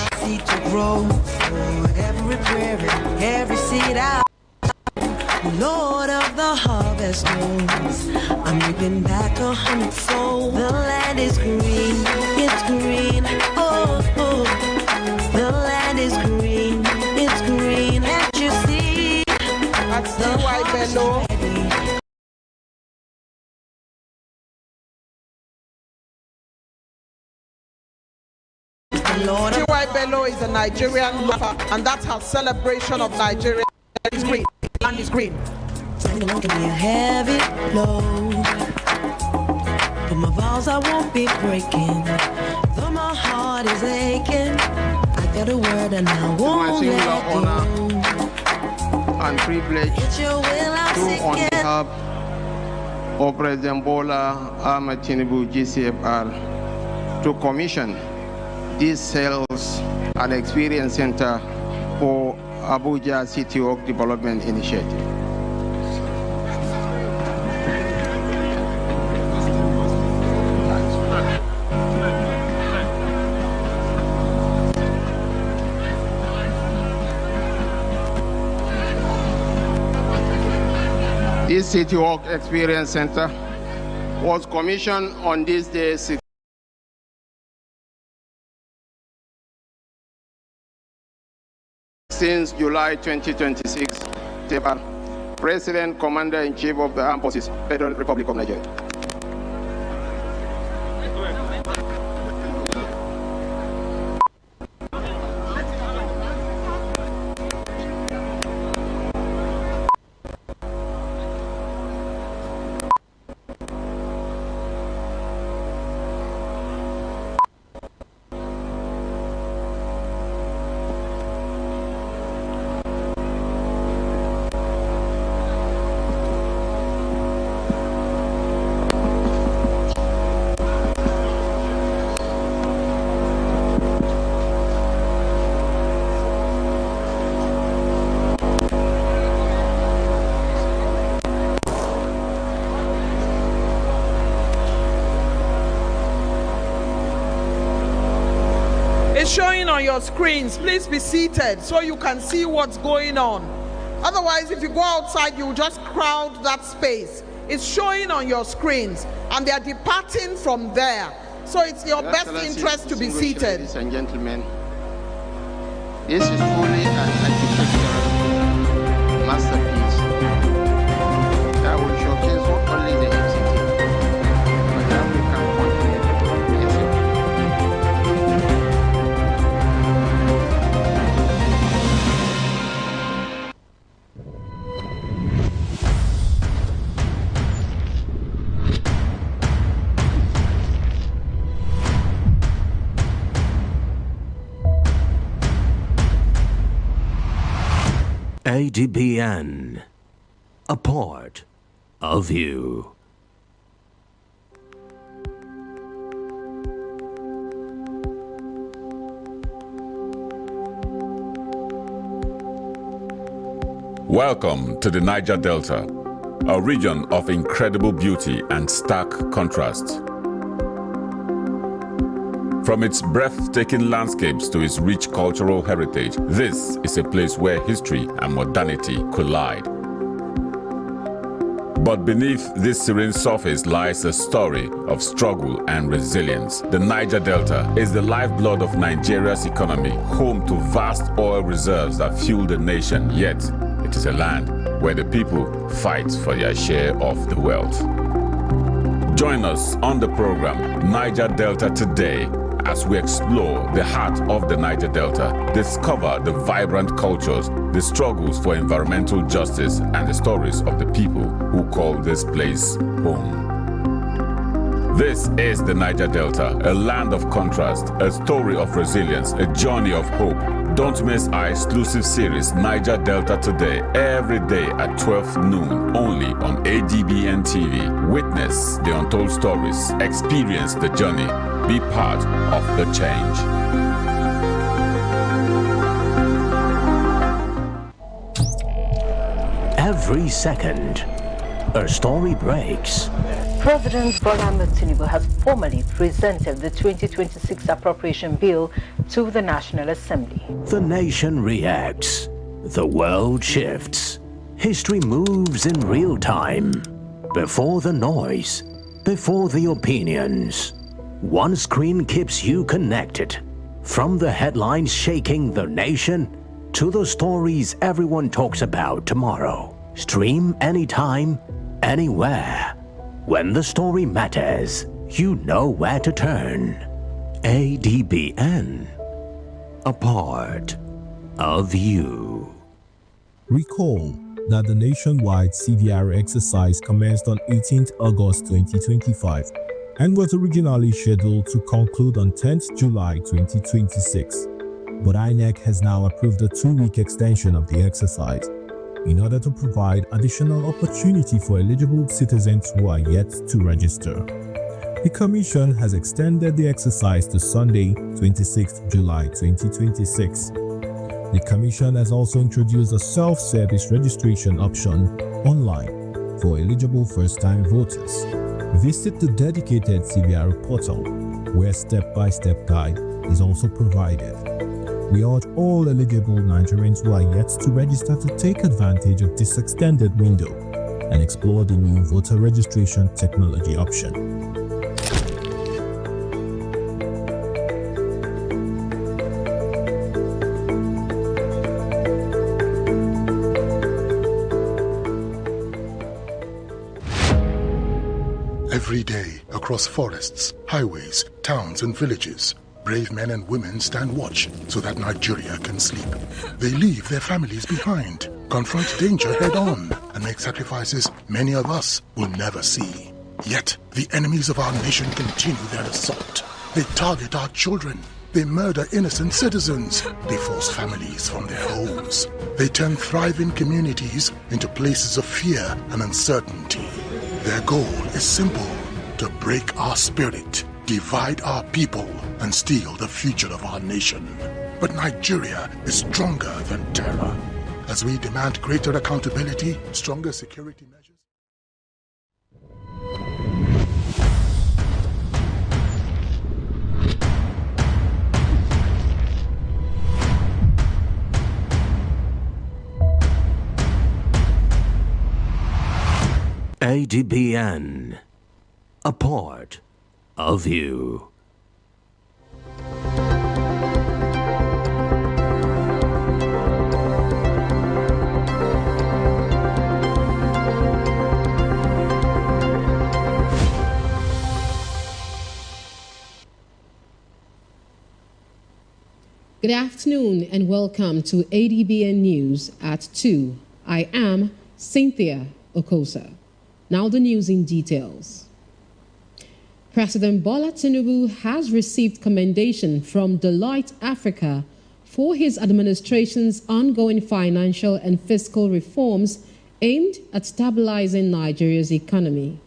[SPEAKER 9] Lord of the harvest knows I'm reaping back 100-fold. The land is green, it's green. Oh, oh. The land is green, it's green. Can't you see?
[SPEAKER 1] That's the white bellow. T.Y. Bello is a Nigerian lover, and that's her celebration of Nigeria. It's green. Land is green.
[SPEAKER 9] Can be a heavy load, but my vows I won't be breaking. Though my heart is aching, I got a word and I won't let go.
[SPEAKER 8] And privilege to, on behalf of President Bola Ahmed Tinubu GCFR, to commission this Sales and Experience Center for Abuja City Work Development Initiative. This City Work Experience Center was commissioned on this day since July 2026, President, Commander-in-Chief of the Armed Forces, Federal Republic of Nigeria.
[SPEAKER 1] Showing on your screens. Please be seated so you can see what's going on. Otherwise, if you go outside, you'll just crowd that space. It's showing on your screens, and they are departing from there. So it's your best interest to be seated.
[SPEAKER 8] Ladies and gentlemen, this is truly an architectural masterpiece that will showcase not only the FCT, but that
[SPEAKER 10] Adbn, a part of you.
[SPEAKER 11] Welcome to the Niger Delta, a region of incredible beauty and stark contrast. From its breathtaking landscapes to its rich cultural heritage, this is a place where history and modernity collide. But beneath this serene surface lies a story of struggle and resilience. The Niger Delta is the lifeblood of Nigeria's economy, home to vast oil reserves that fuel the nation, yet it is a land where the people fight for their share of the wealth. Join us on the program Niger Delta Today as we explore the heart of the Niger Delta, discover the vibrant cultures, the struggles for environmental justice, and the stories of the people who call this place home. This is the Niger Delta, a land of contrast, a story of resilience, a journey of hope. Don't miss our exclusive series, Niger Delta Today, every day at 12 noon, only on Adbn TV. Witness the untold stories, experience the journey, be part of the change.
[SPEAKER 10] Every second, a story breaks.
[SPEAKER 12] President Bola Ahmed Tinubu has formally presented the 2026 appropriation bill to the National Assembly.
[SPEAKER 10] The nation reacts. The world shifts. History moves in real time. Before the noise, before the opinions. One screen keeps you connected. From the headlines shaking the nation to the stories everyone talks about tomorrow. Stream anytime, anywhere. When the story matters, you know where to turn. Adbn, a part of you.
[SPEAKER 13] Recall that the nationwide CVR exercise commenced on 18th August 2025 and was originally scheduled to conclude on 10th July 2026. But INEC has now approved a 2-week extension of the exercise in order to provide additional opportunity for eligible citizens who are yet to register. The Commission has extended the exercise to Sunday, 26th July 2026. The Commission has also introduced a self-service registration option online for eligible first-time voters. Visit the dedicated CVR portal, where step-by-step guide is also provided. We urge all eligible Nigerians who are yet to register to take advantage of this extended window and explore the new voter registration technology option.
[SPEAKER 14] Every day, across forests, highways, towns, and villages, brave men and women stand watch so that Nigeria can sleep. They leave their families behind, confront danger head-on, and make sacrifices many of us will never see. Yet, the enemies of our nation continue their assault. They target our children. They murder innocent citizens. They force families from their homes. They turn thriving communities into places of fear and uncertainty. Their goal is simple: to break our spirit, divide our people, and steal the future of our nation. But Nigeria is stronger than terror. As we demand greater accountability, stronger security measures.
[SPEAKER 10] Adbn, a part of you.
[SPEAKER 15] Good afternoon and welcome to Adbn News at 2. I am Cynthia Okosa. Now the news in details. President Bola Tinubu has received commendation from Deloitte Africa for his administration's ongoing financial and fiscal reforms aimed at stabilizing Nigeria's economy.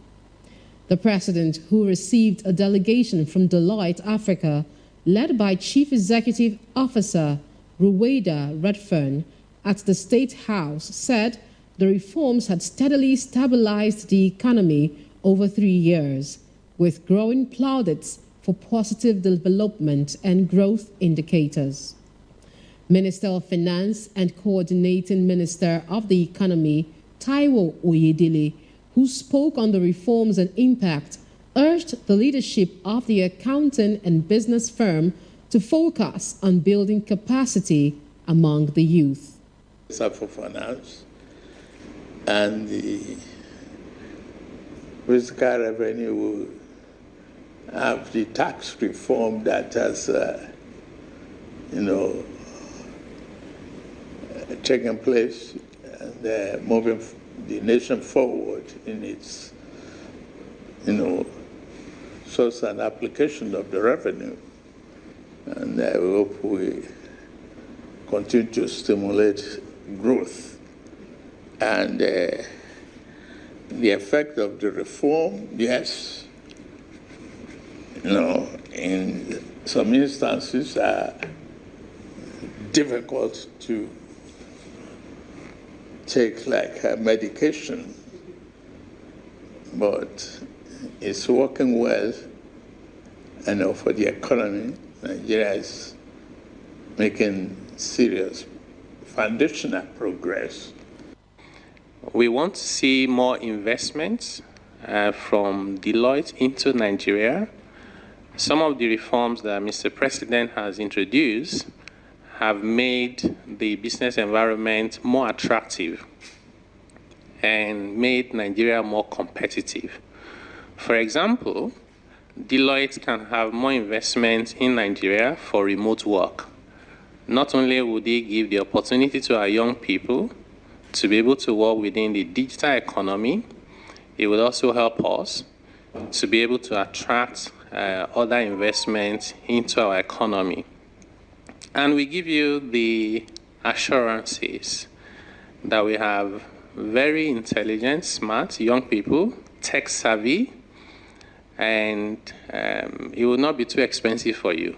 [SPEAKER 15] The president, who received a delegation from Deloitte Africa, led by Chief Executive Officer Ruwaida Redfern at the State House, said the reforms had steadily stabilized the economy over 3 years, with growing plaudits for positive development and growth indicators. Minister of Finance and Coordinating Minister of the Economy, Taiwo Oyedele, who spoke on the reforms and impact, urged the leadership of the accounting and business firm to focus on building capacity among the youth.
[SPEAKER 16] For finance and the fiscal revenue will have the tax reform that has, taken place and moving the nation forward in its, source and application of the revenue. And I hope we continue to stimulate growth. And the effect of the reform, yes, in some instances are difficult to take, like medication, but it's working well, and for the economy, Nigeria is making serious foundational progress.
[SPEAKER 17] We want to see more investments from Deloitte into Nigeria. Some of the reforms that Mr. President has introduced have made the business environment more attractive and made Nigeria more competitive. For example, Deloitte can have more investment in Nigeria for remote work. Not only would they give the opportunity to our young people to be able to work within the digital economy, it would also help us to be able to attract other investments into our economy. And we give you the assurances that we have very intelligent, smart young people, tech savvy, and it will not be too expensive for you.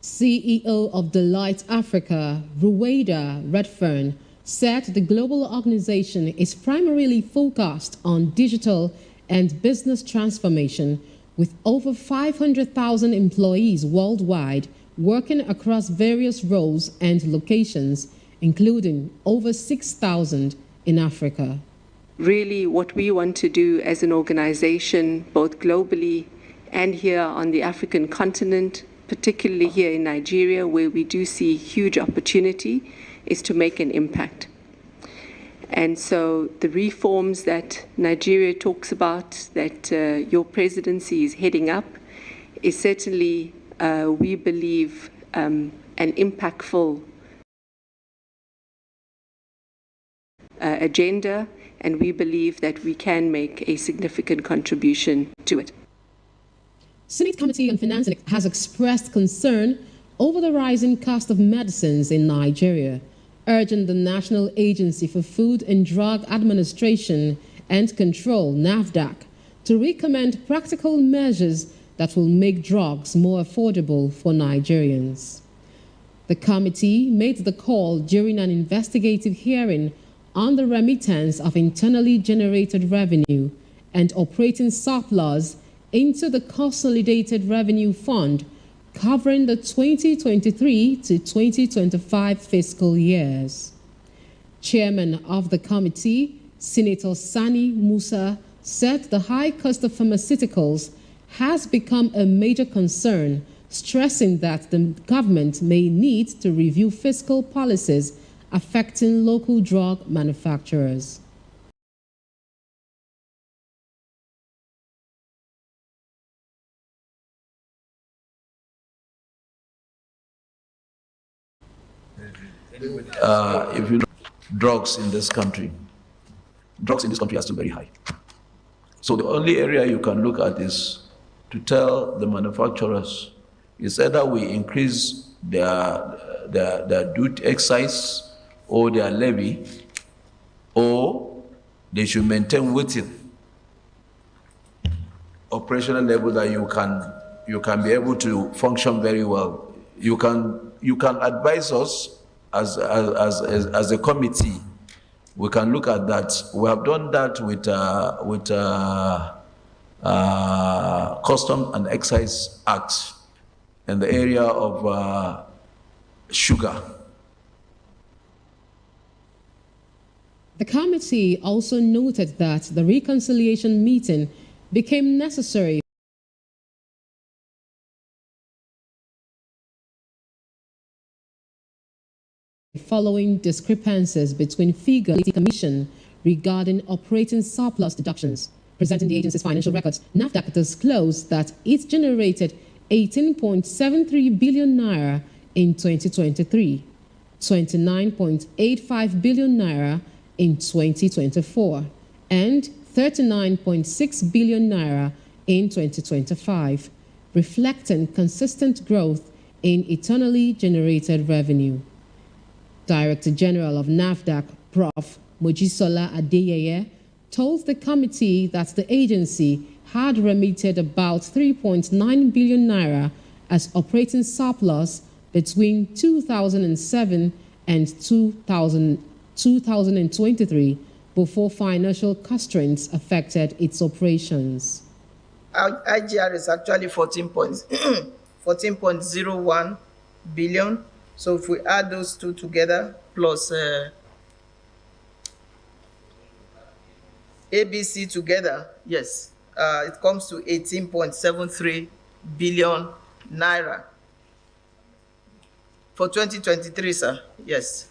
[SPEAKER 15] CEO of Deloitte Africa, Ruwaida Redfern, said the global organization is primarily focused on digital and business transformation, with over 500,000 employees worldwide working across various roles and locations, including over 6,000 in Africa.
[SPEAKER 18] Really, what we want to do as an organization, both globally and here on the African continent, particularly here in Nigeria, where we do see huge opportunity, is to make an impact. And so the reforms that Nigeria talks about, that your presidency is heading up, is certainly, we believe, an impactful agenda, and we believe that we can make a significant contribution to it.
[SPEAKER 15] Senate Committee on Finance has expressed concern over the rising cost of medicines in Nigeria, urging the National Agency for Food and Drug Administration and Control, NAFDAC, to recommend practical measures that will make drugs more affordable for Nigerians. The committee made the call during an investigative hearing on the remittance of internally generated revenue and operating surplus into the Consolidated Revenue Fund covering the 2023 to 2025 fiscal years. Chairman of the committee, Senator Sani Musa, said the high cost of pharmaceuticals has become a major concern, stressing that the government may need to review fiscal policies affecting local drug manufacturers.
[SPEAKER 19] If you look at drugs in this country are still very high. So the only area you can look at is to tell the manufacturers It's either we increase their duty excise or their levy, or they should maintain within operational level that you can be able to function very well. You can advise us as a committee. We can look at that. We have done that with Custom and Excise Act in the area of sugar.
[SPEAKER 15] The committee also noted that the reconciliation meeting became necessary following discrepancies between figures of the Commission regarding operating surplus deductions. Presenting the agency's financial records, NAFDAC disclosed that it generated 18.73 billion naira in 2023, 29.85 billion naira in 2024, and 39.6 billion naira in 2025, reflecting consistent growth in internally generated revenue. Director General of NAFDAC, Prof. Mojisola Adeyeye, told the committee that the agency had remitted about 3.9 billion naira as operating surplus between 2007 and 2023 before financial constraints affected its operations.
[SPEAKER 20] Our IGR is actually 14.01 billion. So if we add those two together plus ABC together, yes, it comes to 18.73 billion naira for 2023, sir. Yes.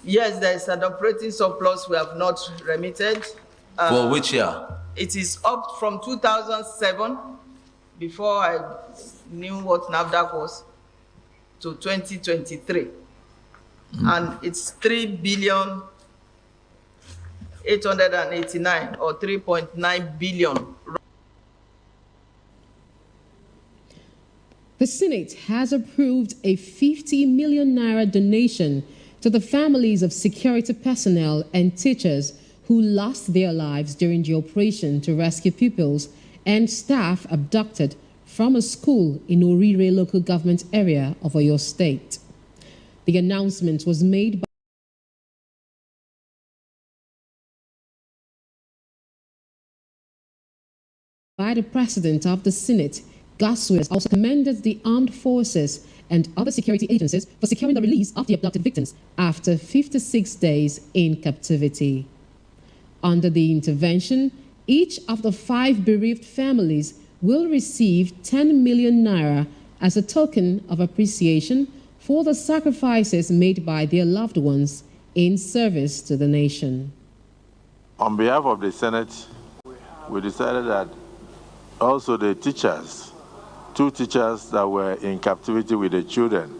[SPEAKER 20] Yes, there is an operating surplus we have not remitted.
[SPEAKER 19] For which year?
[SPEAKER 20] It is up from 2007, before I knew what NAFDAC was, to 2023. And it's 3,889 or 3.9 billion.
[SPEAKER 15] The Senate has approved a 50 million naira donation to the families of security personnel and teachers who lost their lives during the operation to rescue pupils and staff abducted from a school in Orire local government area of Oyo State. The announcement was made by the President of the Senate. Gaswell also commended the armed forces and other security agencies for securing the release of the abducted victims after 56 days in captivity. Under the intervention, each of the 5 bereaved families will receive 10 million naira as a token of appreciation for the sacrifices made by their loved ones in service to the nation.
[SPEAKER 21] On behalf of the Senate, we decided that also the teachers, 2 teachers that were in captivity with the children,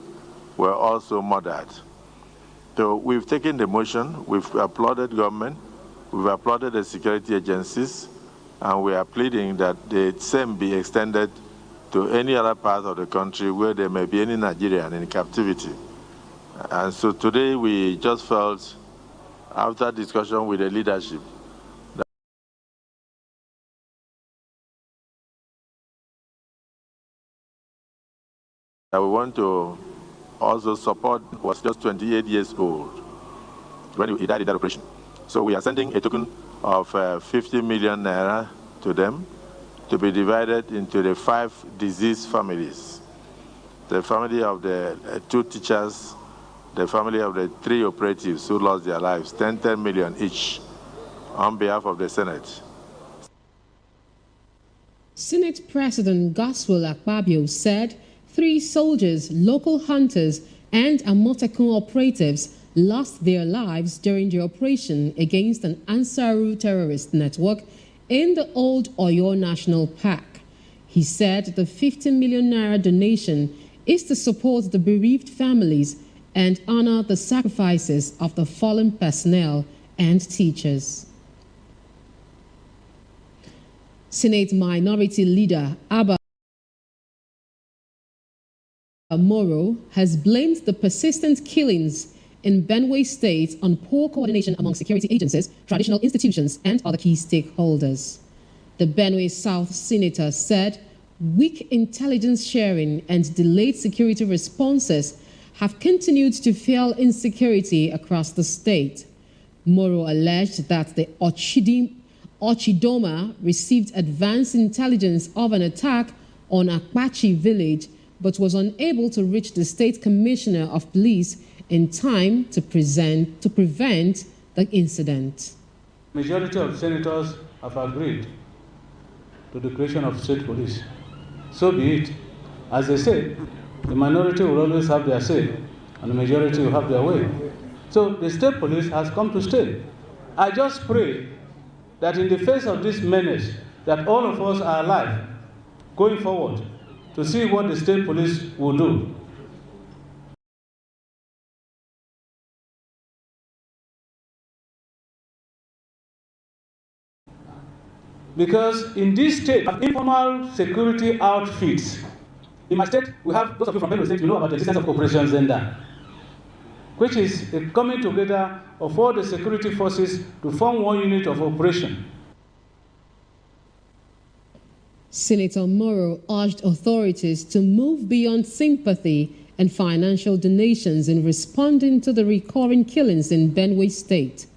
[SPEAKER 21] were also murdered. So we've taken the motion, we've applauded government, we've applauded the security agencies, and we are pleading that the same be extended to any other part of the country where there may be any Nigerian in captivity. And so today we just felt, after discussion with the leadership, that we want to also support was just 28 years old when he died in that operation. So we are sending a token of 50 million naira to them to be divided into the 5 deceased families. The family of the 2 teachers, the family of the 3 operatives who lost their lives, 10 million each, on behalf of the Senate.
[SPEAKER 15] Senate President Gaswell Akpabio said 3 soldiers, local hunters, and Amotekun operatives lost their lives during the operation against an Ansaru terrorist network in the Old Oyo National Park. He said the 50 million naira donation is to support the bereaved families and honor the sacrifices of the fallen personnel and teachers. Senate Minority Leader Abba Moro has blamed the persistent killings in Benue State on poor coordination among security agencies, traditional institutions, and other key stakeholders. The Benue South senator said weak intelligence sharing and delayed security responses have continued to fuel insecurity across the state. Moro alleged that the Ochidoma received advance intelligence of an attack on Akpachi village, but was unable to reach the state commissioner of police in time to prevent the incident.
[SPEAKER 3] Majority of senators have agreed to the creation of state police. So be it. As they say, the minority will always have their say, and the majority will have their way. So the state police has come to stay. I just pray that in the face of this menace, that all of us are alive, going forward, to see what the state police will do. Because in this state of informal security outfits, in my state, we have, those of you from Benue State, you know about the existence of Operation Zenda, which is a coming together of all the security forces to form one unit of operation.
[SPEAKER 15] Senator Moro urged authorities to move beyond sympathy and financial donations in responding to the recurring killings in Benue State.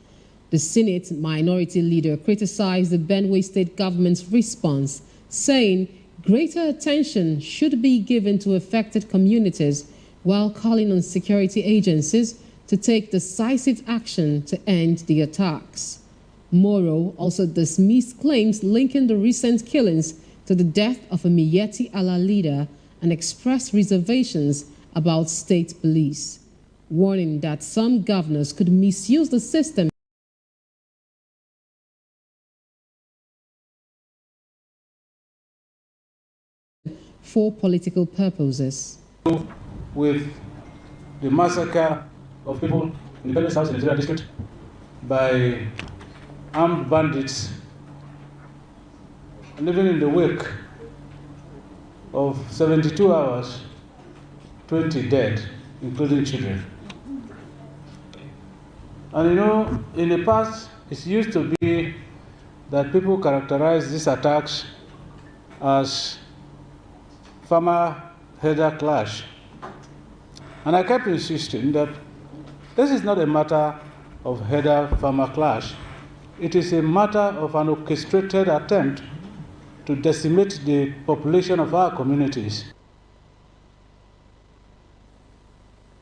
[SPEAKER 15] The Senate minority leader criticized the Benue State government's response, saying greater attention should be given to affected communities while calling on security agencies to take decisive action to end the attacks. Moro also dismissed claims linking the recent killings to the death of a Miyetti Allah leader and expressed reservations about state police, warning that some governors could misuse the system for political purposes.
[SPEAKER 3] With the massacre of people in the Benue South Nigeria district by armed bandits, living in the wake of 72 hours, 20 dead, including children. And you know, in the past, it used to be that people characterize these attacks as farmer-herder clash. And I kept insisting that this is not a matter of herder-farmer clash. It is a matter of an orchestrated attempt to decimate the population of our communities.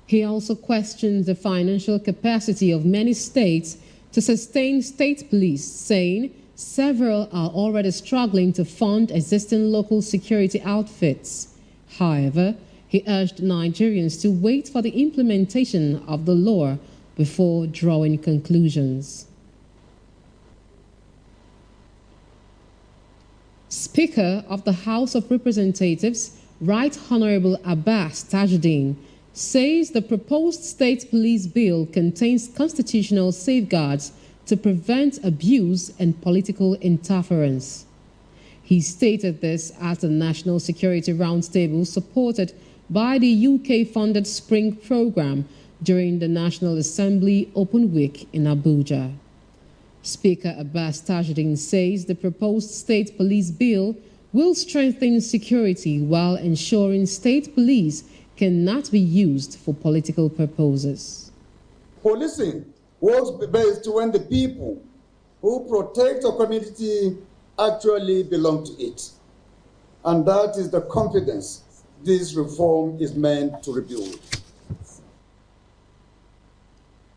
[SPEAKER 15] He also questioned the financial capacity of many states to sustain state police, saying several are already struggling to fund existing local security outfits. However, he urged Nigerians to wait for the implementation of the law before drawing conclusions. Speaker of the House of Representatives, Right Honorable Abbas Tajuddin, says the proposed state police bill contains constitutional safeguards to prevent abuse and political interference. He stated this at the National Security Roundtable supported by the UK-funded Spring Programme during the National Assembly Open Week in Abuja. Speaker Abbas Tajuddin says the proposed state police bill will strengthen security while ensuring state police cannot be used for political purposes.
[SPEAKER 22] Policing works best when the people who protect a community actually belong to it. And that is the confidence this reform is meant to rebuild.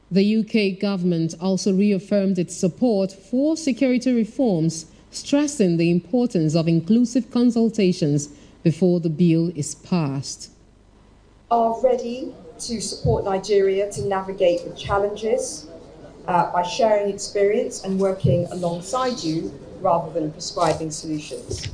[SPEAKER 15] The UK government also reaffirmed its support for security reforms, stressing the importance of inclusive consultations before the bill is passed.
[SPEAKER 23] Are ready to support Nigeria to navigate the challenges by sharing experience and working alongside you rather than prescribing solutions.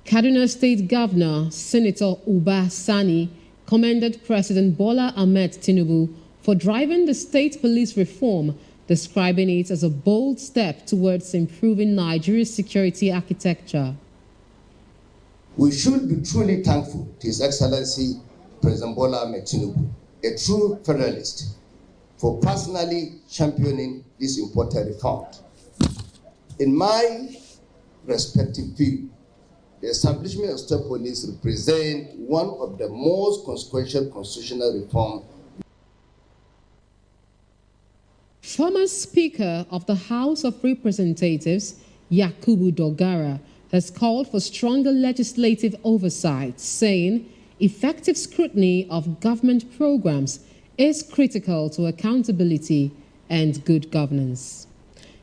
[SPEAKER 15] Kaduna State Governor Senator Uba Sani commended President Bola Ahmed Tinubu for driving the state police reform, describing it as a bold step towards improving Nigeria's security architecture.
[SPEAKER 2] We should be truly thankful to His Excellency President Bola Ahmed Tinubu, a true federalist, for personally championing this important reform. In my respective view, the establishment of state police represents one of the most consequential constitutional reforms.
[SPEAKER 15] Former Speaker of the House of Representatives, Yakubu Dogara, has called for stronger legislative oversight, saying effective scrutiny of government programs is critical to accountability and good governance.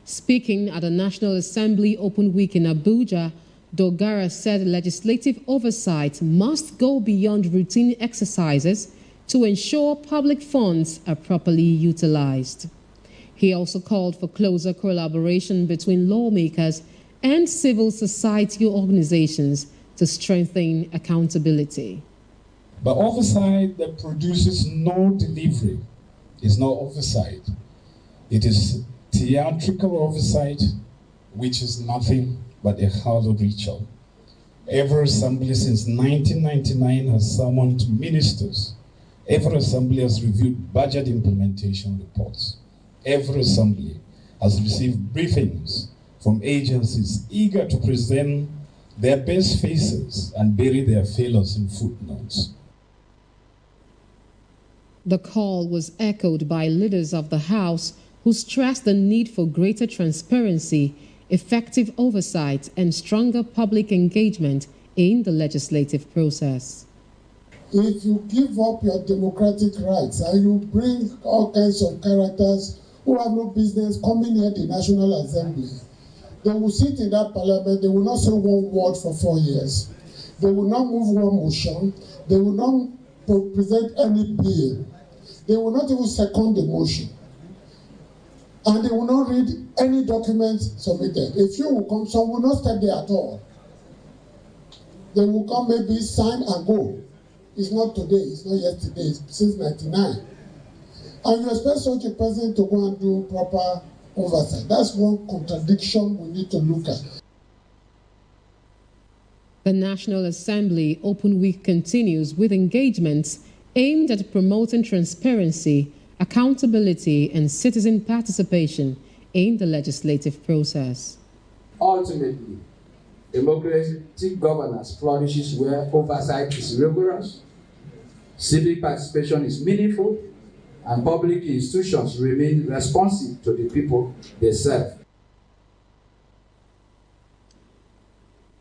[SPEAKER 15] Speaking at the National Assembly Open Week in Abuja, Dogara said legislative oversight must go beyond routine exercises to ensure public funds are properly utilized. He also called for closer collaboration between lawmakers and civil society organizations to strengthen accountability.
[SPEAKER 4] But oversight that produces no delivery is not oversight. It is theatrical oversight, which is nothing but a hollow ritual. Every assembly since 1999 has summoned ministers. Every assembly has reviewed budget implementation reports. Every assembly has received briefings from agencies eager to present their best faces and bury their failures in footnotes.
[SPEAKER 15] The call was echoed by leaders of the House who stressed the need for greater transparency, effective oversight, and stronger public engagement in the legislative process.
[SPEAKER 5] If you give up your democratic rights and you bring all kinds of characters who have no business coming here to the National Assembly, they will sit in that parliament, they will not say one word for 4 years. They will not move one motion. They will not present any bill. They will not even second the motion. And they will not read any document submitted. If you will come, some will not step there at all. They will come, maybe sign and go. It's not today, it's not yesterday, it's since 1999. And you expect such a person to go and do proper oversight. That's one contradiction we need to look at.
[SPEAKER 15] The National Assembly Open Week continues with engagements aimed at promoting transparency, accountability, and citizen participation in the legislative process.
[SPEAKER 24] Ultimately, democratic governance flourishes where oversight is rigorous, civic participation is meaningful, and public institutions remain responsive to the people they serve.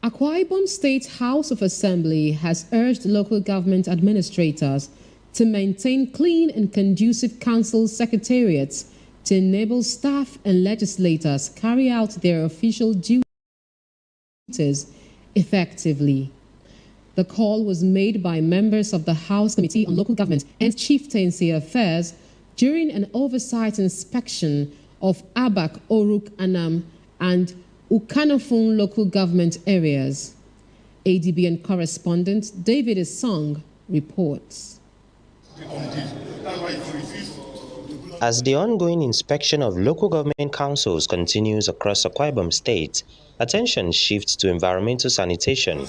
[SPEAKER 15] Akwa Ibom State House of Assembly has urged local government administrators to maintain clean and conducive council secretariats to enable staff and legislators carry out their official duties effectively. The call was made by members of the House Committee on Local Government and Chieftaincy Affairs during an oversight inspection of Abak, Oruk, Anam, and Ukanafun local government areas. Adbn correspondent David Esong reports.
[SPEAKER 25] As the ongoing inspection of local government councils continues across Akwa Ibom State, attention shifts to environmental sanitation.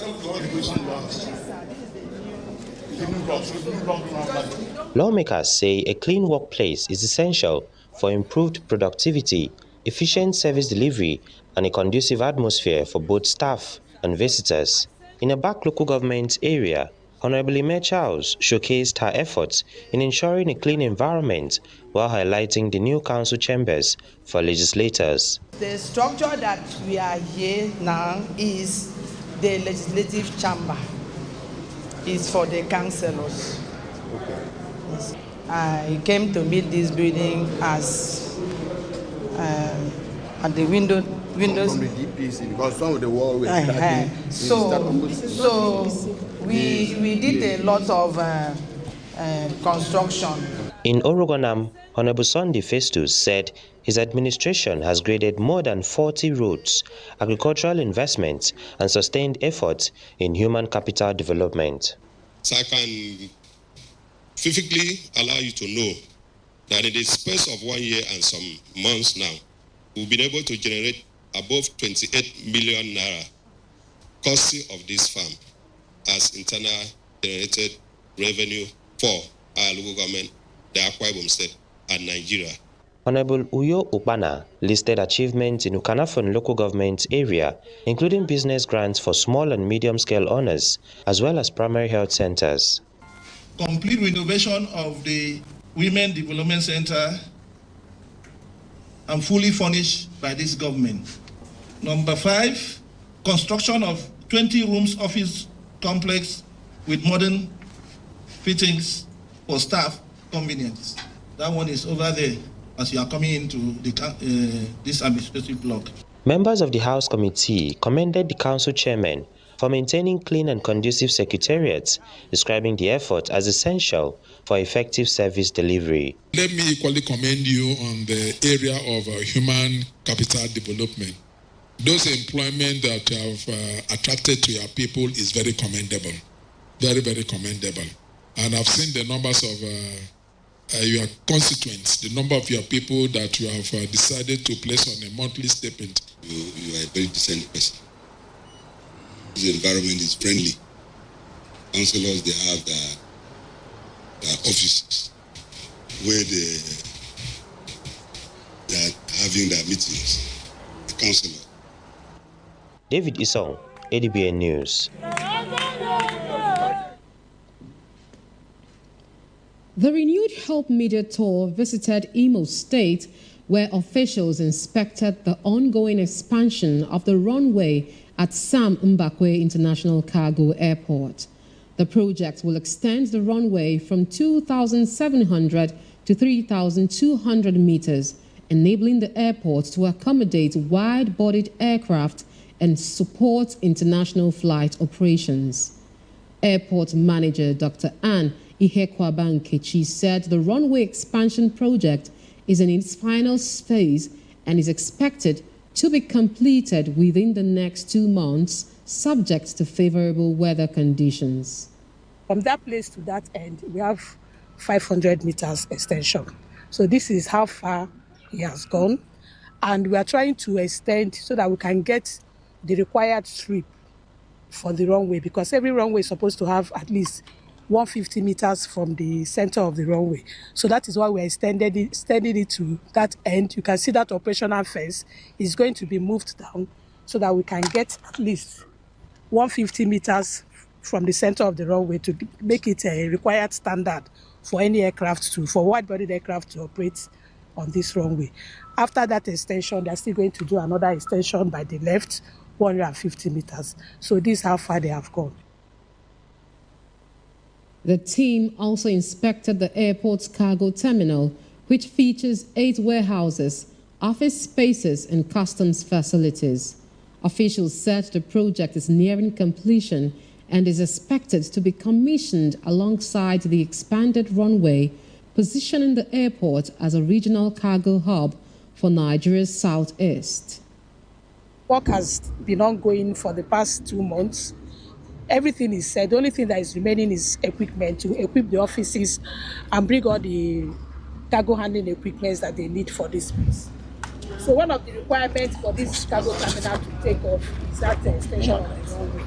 [SPEAKER 25] Lawmakers say a clean workplace is essential for improved productivity, efficient service delivery, and a conducive atmosphere for both staff and visitors. In a back local government area, Honorable Ime Charles showcased her efforts in ensuring a clean environment while highlighting the new council chambers for legislators.
[SPEAKER 26] The structure that we are here now is the legislative chamber. It's for the councillors. Okay. Yes. I came to meet this building as at the windows.
[SPEAKER 27] From the DPC, because some of the wall were cracking.
[SPEAKER 26] So we did a lot of construction.
[SPEAKER 25] In Orogonam, Honorable Sunday Festus said his administration has graded more than 40 roads, agricultural investments, and sustained efforts in human capital development.
[SPEAKER 28] So I can specifically allow you to know that in the space of 1 year and some months now, we've been able to generate above 28 million naira courtesy of this farm. as internal generated revenue for our local government, the Akwa Ibom State, and Nigeria.
[SPEAKER 25] Honorable Uyo Ukpana listed achievements in Ukanafon local government area, including business grants for small and medium-scale owners, as well as primary health centers.
[SPEAKER 1] Complete renovation of the Women Development Center and fully furnished by this government. Number 5, construction of 20 rooms office complex with modern fittings for staff convenience. That one is over there as you are coming into the, this administrative block.
[SPEAKER 25] Members of the House Committee commended the Council Chairman for maintaining clean and conducive secretariats, describing the effort as essential for effective service delivery.
[SPEAKER 14] Let me equally commend you on the area of human capital development. Those employment that you have attracted to your people is very commendable, very, very commendable. And I've seen the numbers of your constituents, the number of your people that you have decided to place on a monthly stipend.
[SPEAKER 28] You are a very decent person. This environment is friendly. Councillors, they have their offices where they are having their meetings. The councillor.
[SPEAKER 25] David Isong, Adbn News.
[SPEAKER 15] The renewed Help Media Tour visited Imo State, where officials inspected the ongoing expansion of the runway at Sam Mbakwe International Cargo Airport. The project will extend the runway from 2,700 to 3,200 meters, enabling the airport to accommodate wide-bodied aircraft and support international flight operations. Airport manager Dr. Anne Ihekwabankechi said the runway expansion project is in its final phase and is expected to be completed within the next 2 months, subject to favorable weather conditions.
[SPEAKER 6] From that place to that end, we have 500 meters extension. So this is how far he has gone. And we are trying to extend so that we can get the required strip for the runway, because every runway is supposed to have at least 150 meters from the center of the runway. So that is why we extended it to that end. You can see that operational fence is going to be moved down so that we can get at least 150 meters from the center of the runway to make it a required standard for any aircraft for wide-bodied aircraft to operate on this runway. After that extension, they're still going to do another extension by the left, 150 meters. So this is how far they have gone.
[SPEAKER 15] The team also inspected the airport's cargo terminal, which features 8 warehouses, office spaces, and customs facilities. Officials said the project is nearing completion and is expected to be commissioned alongside the expanded runway, positioning the airport as a regional cargo hub for Nigeria's southeast.
[SPEAKER 6] Work has been ongoing for the past 2 months. Everything is set. The only thing that is remaining is equipment to equip the offices and bring all the cargo handling equipment that they need for this place. So one of the requirements for this cargo terminal to take off is that extension of the runway,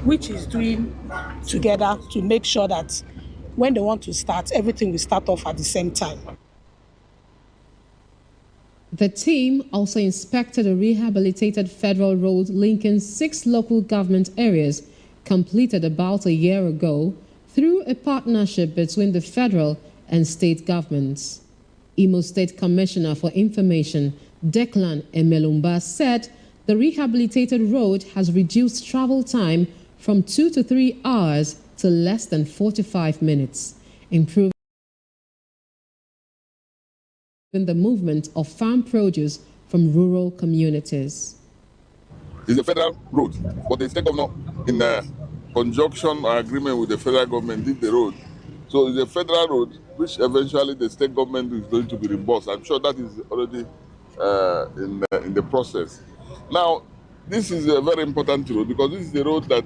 [SPEAKER 6] which is doing together to make sure that when they want to start, everything will start off at the same time.
[SPEAKER 15] The team also inspected a rehabilitated federal road linking 6 local government areas completed about a year ago through a partnership between the federal and state governments. Imo State Commissioner for Information, Declan Emelumba, said the rehabilitated road has reduced travel time from 2 to 3 hours to less than 45 minutes, improving the movement of farm produce from rural communities.
[SPEAKER 7] It's a federal road, but the state government, in conjunction or agreement with the federal government, did the road. So it's a federal road, which eventually the state government is going to be reimbursed. I'm sure that is already in the process. Now, this is a very important road because this is the road that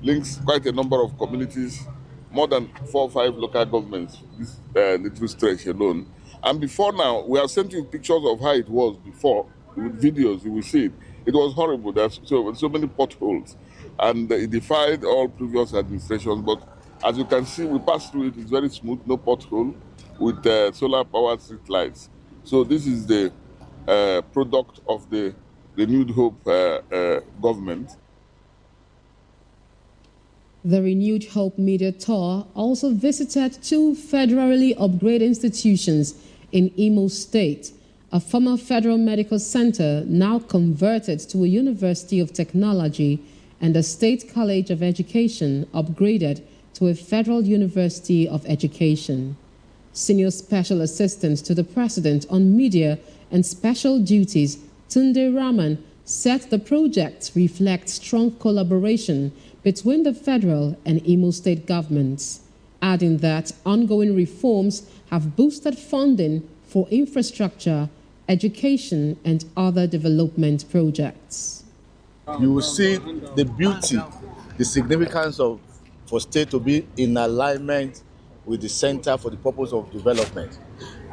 [SPEAKER 7] links quite a number of communities, more than 4 or 5 local governments, this little stretch alone. And before now, we have sent you pictures of how it was before, with videos, you will see it. It was horrible. There's so many potholes, and it defied all previous administrations. But as you can see, we passed through it. It's very smooth, no pothole, with solar-powered street lights. So this is the product of the Renewed Hope government.
[SPEAKER 15] The Renewed Hope Media Tour also visited two federally upgraded institutions in Imo State, a former federal medical center now converted to a University of Technology, and the State College of Education upgraded to a Federal University of Education. Senior Special Assistant to the President on Media and Special Duties, Tunde Raman, said the project reflects strong collaboration between the federal and Imo State governments, adding that ongoing reforms have boosted funding for infrastructure, education, and other development projects.
[SPEAKER 8] You will see the beauty, the significance for state to be in alignment with the center for the purpose of development.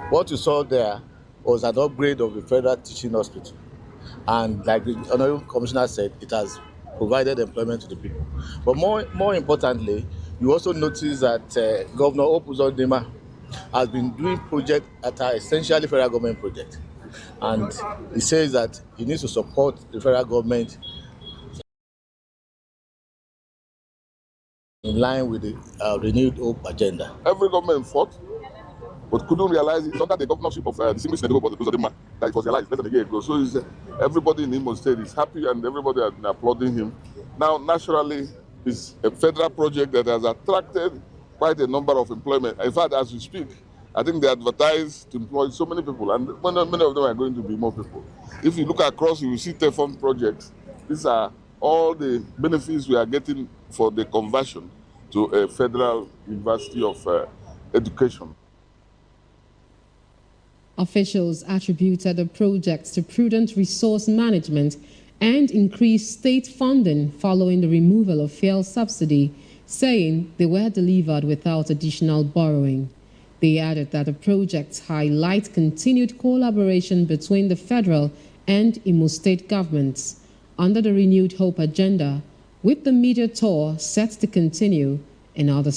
[SPEAKER 8] What you saw there was an upgrade of the Federal Teaching Hospital. And like the Honorable Commissioner said, it has provided employment to the people. But more importantly, you also notice that Governor Opuzodema has been doing projects that are essentially federal government projects. And he says that he needs to support the federal government in line with the Renewed Hope agenda.
[SPEAKER 7] Every government fought, but couldn't realize it's under the governorship of the distinguished Senator that it was realized less than a year ago. So everybody in Imo State is happy and everybody has been applauding him. Now, naturally, it's a federal project that has attracted quite a number of employment. In fact, as we speak, I think they advertise to employ so many people, and many of them are going to be more people. If you look across, you will see TEFON projects. These are all the benefits we are getting for the conversion to a federal university of education.
[SPEAKER 15] Officials attributed the project to prudent resource management and increased state funding following the removal of fuel subsidy, saying they were delivered without additional borrowing. They added that the projects highlight continued collaboration between the federal and Imo State governments under the Renewed Hope agenda, with the media tour set to continue in other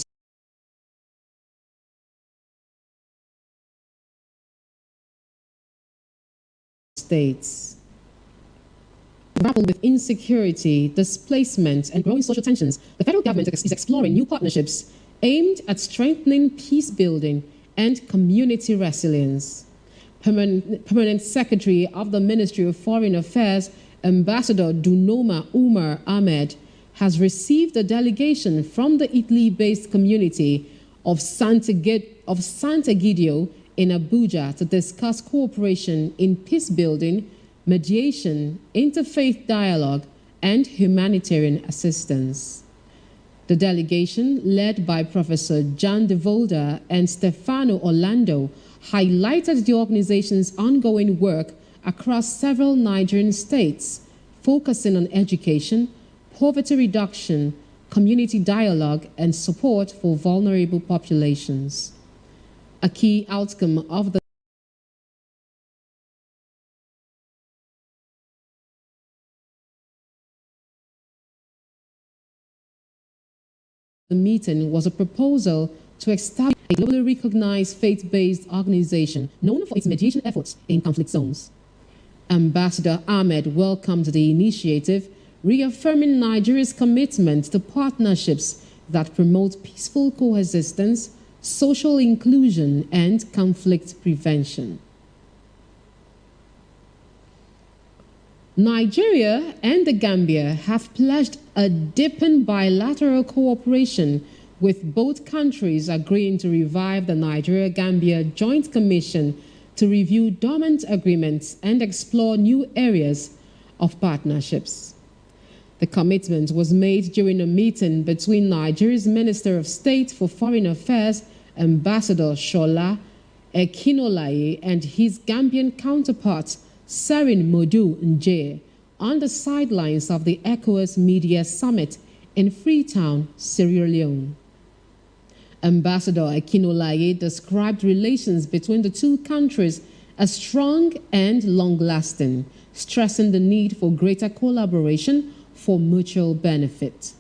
[SPEAKER 15] states. To grapple with insecurity, displacement, and growing social tensions, the federal government is exploring new partnerships aimed at strengthening peace building and community resilience. Permanent Secretary of the Ministry of Foreign Affairs, Ambassador Dunoma Umar Ahmed, has received a delegation from the Italy-based community of Sant'Egidio in Abuja to discuss cooperation in peace building, mediation, interfaith dialogue, and humanitarian assistance. The delegation, led by Professor John De Volder and Stefano Orlando, highlighted the organization's ongoing work across several Nigerian states, focusing on education, poverty reduction, community dialogue, and support for vulnerable populations. A key outcome of the meeting was a proposal to establish a globally recognized faith-based organization known for its mediation efforts in conflict zones. Ambassador Ahmed welcomed the initiative, reaffirming Nigeria's commitment to partnerships that promote peaceful coexistence, social inclusion, and conflict prevention. Nigeria and the Gambia have pledged a deepened bilateral cooperation, with both countries agreeing to revive the Nigeria-Gambia Joint Commission to review dormant agreements and explore new areas of partnerships. The commitment was made during a meeting between Nigeria's Minister of State for Foreign Affairs, Ambassador Shola Ekinolaye, and his Gambian counterpart, Sarin Modu Nje, on the sidelines of the ECOWAS Media Summit in Freetown, Sierra Leone. Ambassador Ekinolaye described relations between the two countries as strong and long-lasting, stressing the need for greater collaboration for mutual benefit.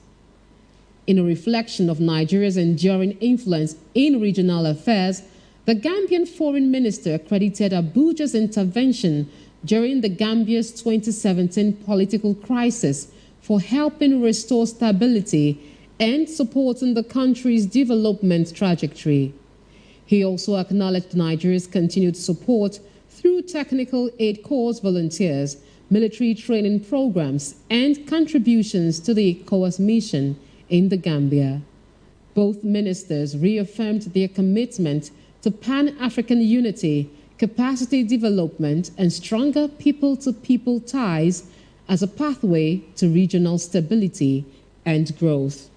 [SPEAKER 15] In a reflection of Nigeria's enduring influence in regional affairs, the Gambian foreign minister credited Abuja's intervention during the Gambia's 2017 political crisis for helping restore stability and supporting the country's development trajectory. He also acknowledged Nigeria's continued support through technical aid corps volunteers, military training programs, and contributions to the ECOWAS mission in the Gambia. Both ministers reaffirmed their commitment to Pan-African unity, capacity development, and stronger people-to-people ties as a pathway to regional stability and growth.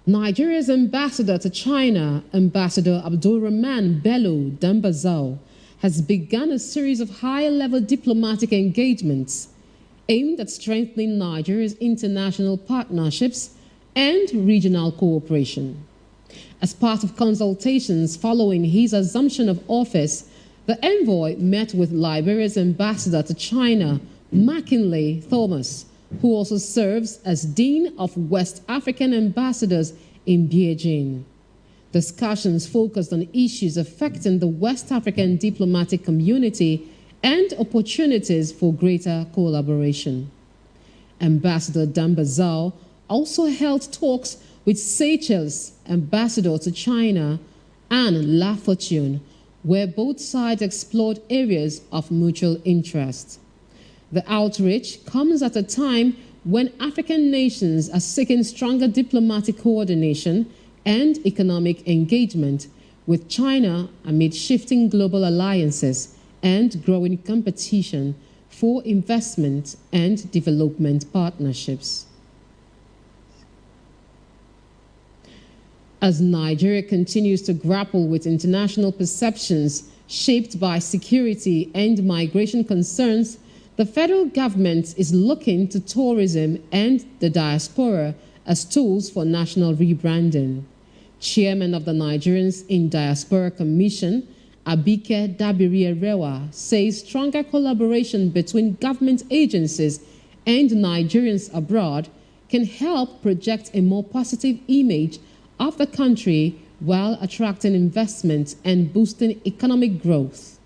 [SPEAKER 15] Nigeria's ambassador to China, Ambassador Abdulrahman Bello Dambazao, has begun a series of high-level diplomatic engagements aimed at strengthening Nigeria's international partnerships and regional cooperation. As part of consultations following his assumption of office, the envoy met with Liberia's ambassador to China, McKinley Thomas, who also serves as Dean of West African Ambassadors in Beijing. Discussions focused on issues affecting the West African diplomatic community and opportunities for greater collaboration. Ambassador Dambazao also held talks with Seychelles' ambassador to China, Anne Lafortune, where both sides explored areas of mutual interest. The outreach comes at a time when African nations are seeking stronger diplomatic coordination and economic engagement with China amid shifting global alliances and growing competition for investment and development partnerships. As Nigeria continues to grapple with international perceptions shaped by security and migration concerns, the federal government is looking to tourism and the diaspora as tools for national rebranding. Chairman of the Nigerians in Diaspora Commission, Abike Dabiri-Erewa, says stronger collaboration between government agencies and Nigerians abroad can help project a more positive image of the country while attracting investment and boosting economic growth.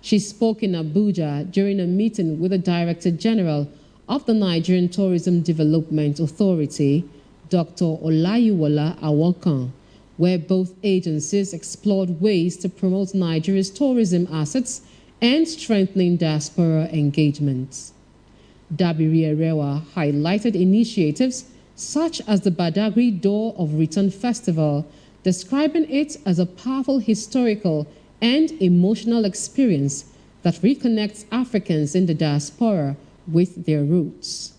[SPEAKER 15] She spoke in Abuja during a meeting with the Director General of the Nigerian Tourism Development Authority, Dr. Olayiwola Awokan, where both agencies explored ways to promote Nigeria's tourism assets and strengthening diaspora engagements. Dabiri-Erewa highlighted initiatives such as the Badagry Door of Return Festival, describing it as a powerful historical and emotional experience that reconnects Africans in the diaspora with their roots.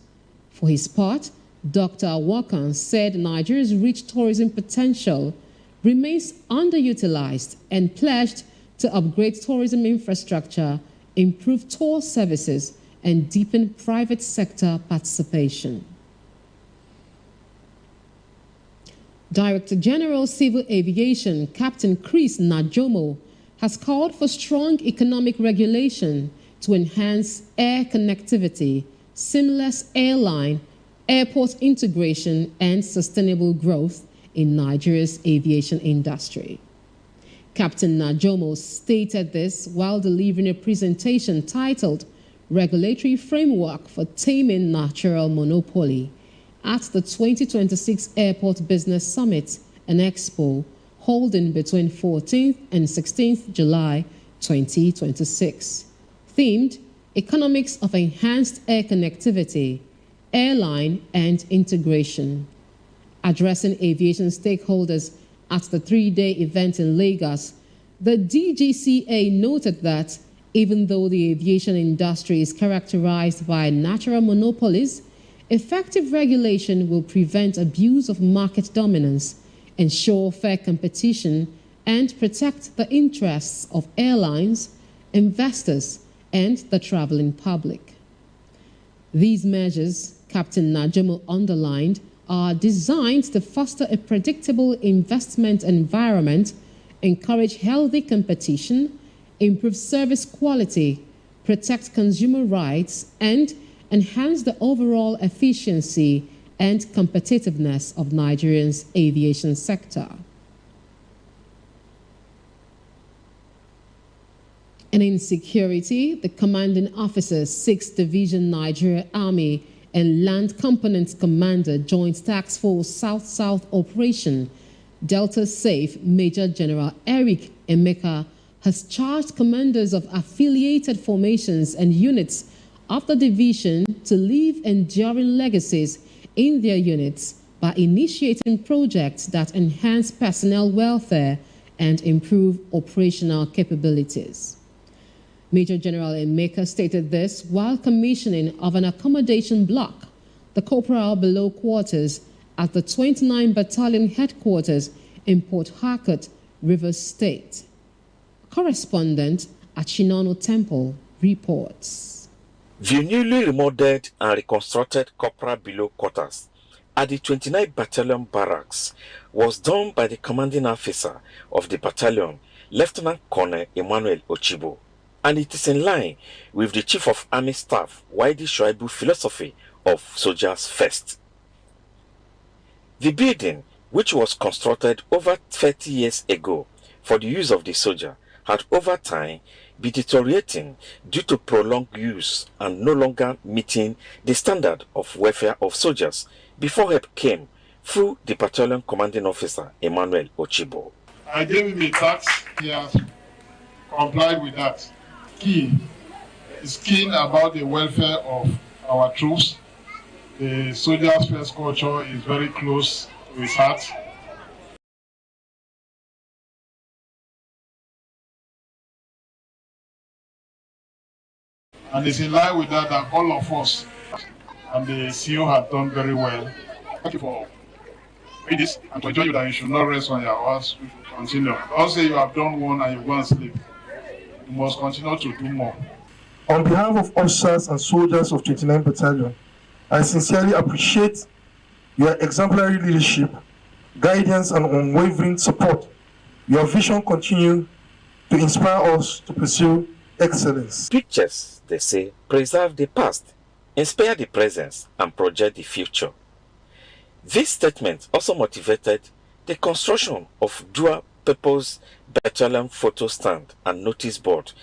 [SPEAKER 15] For his part, Dr. Awokan said Nigeria's rich tourism potential remains underutilized and pledged to upgrade tourism infrastructure, improve tour services, and deepen private sector participation. Director General Civil Aviation, Captain Chris Najomo, has called for strong economic regulation to enhance air connectivity, seamless airline, airport integration, and sustainable growth in Nigeria's aviation industry. Captain Najomo stated this while delivering a presentation titled Regulatory Framework for Taming Natural Monopoly at the 2026 Airport Business Summit and Expo, holding between 14th and 16th July 2026. Themed, Economics of Enhanced Air Connectivity, Airline and Integration. Addressing aviation stakeholders at the three-day event in Lagos, the DGCA noted that even though the aviation industry is characterized by natural monopolies, effective regulation will prevent abuse of market dominance, ensure fair competition, and protect the interests of airlines, investors, and the traveling public. These measures, Captain Najomo underlined, are designed to foster a predictable investment environment, encourage healthy competition, improve service quality, protect consumer rights, and enhance the overall efficiency and competitiveness of Nigeria's aviation sector. And in security, the commanding officer, 6th Division Nigeria Army and Land Component Commander Joint Task Force South-South Operation, Delta Safe Major General Eric Emeka, has charged commanders of affiliated formations and units of the division to leave enduring legacies in their units by initiating projects that enhance personnel welfare and improve operational capabilities. Major General Emeka stated this while commissioning of an accommodation block, the corporal below quarters at the 29 Battalion headquarters in Port Harcourt, Rivers State. Correspondent Achinono Temple reports.
[SPEAKER 9] The newly remodeled and reconstructed corporal below quarters at the 29 Battalion barracks was done by the commanding officer of the battalion, Lieutenant Colonel Emmanuel Ochibo, and it is in line with the Chief of Army Staff Wadi Shoaibu philosophy of soldiers first. The building, which was constructed over 30 years ago for the use of the soldier, had over time been deteriorating due to prolonged use and no longer meeting the standard of welfare of soldiers before help came through the battalion commanding officer Emmanuel Ochibo.
[SPEAKER 10] I gave him a tax, he has complied with that. Is keen about the welfare of our troops. The soldiers' first culture is very close to his heart. And it's in line with that all of us and the CEO have done very well. Thank you for reading this and to enjoy you that you should not rest on your horse. We should continue. Don't say you have done one and you go and sleep. You must continue to do more.
[SPEAKER 11] On behalf of officers and soldiers of 29 Battalion, I sincerely appreciate your exemplary leadership, guidance, and unwavering support. Your vision continues to inspire us to pursue excellence.
[SPEAKER 9] Pictures, they say, preserve the past, inspire the present, and project the future. This statement also motivated the construction of dual-purpose battalion photo stand and notice board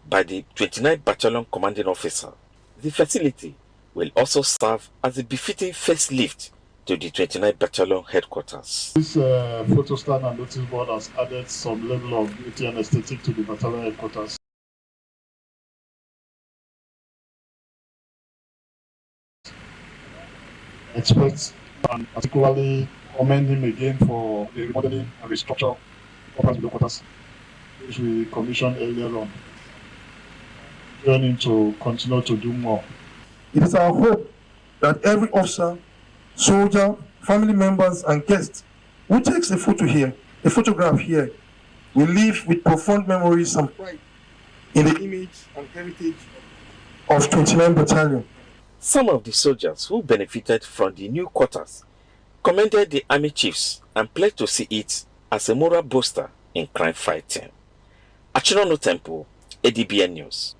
[SPEAKER 9] by the 29th Battalion Commanding Officer. The facility will also serve as a befitting facelift to the 29th Battalion headquarters.
[SPEAKER 10] This photo stand and notice board has added some level of beauty and aesthetic to the battalion headquarters. Experts and particularly commend him again for the remodeling and restructure of the quarters, which we commissioned earlier on. Joining to continue to do more.
[SPEAKER 11] It is our hope that every officer, soldier, family members, and guests who takes a photograph here, will live with profound memories and pride in the image and heritage of 29 Battalion.
[SPEAKER 9] Some of the soldiers who benefited from the new quarters commended the army chiefs and pledged to see it as a moral booster in crime fighting. Achinono Temple, Adbn News.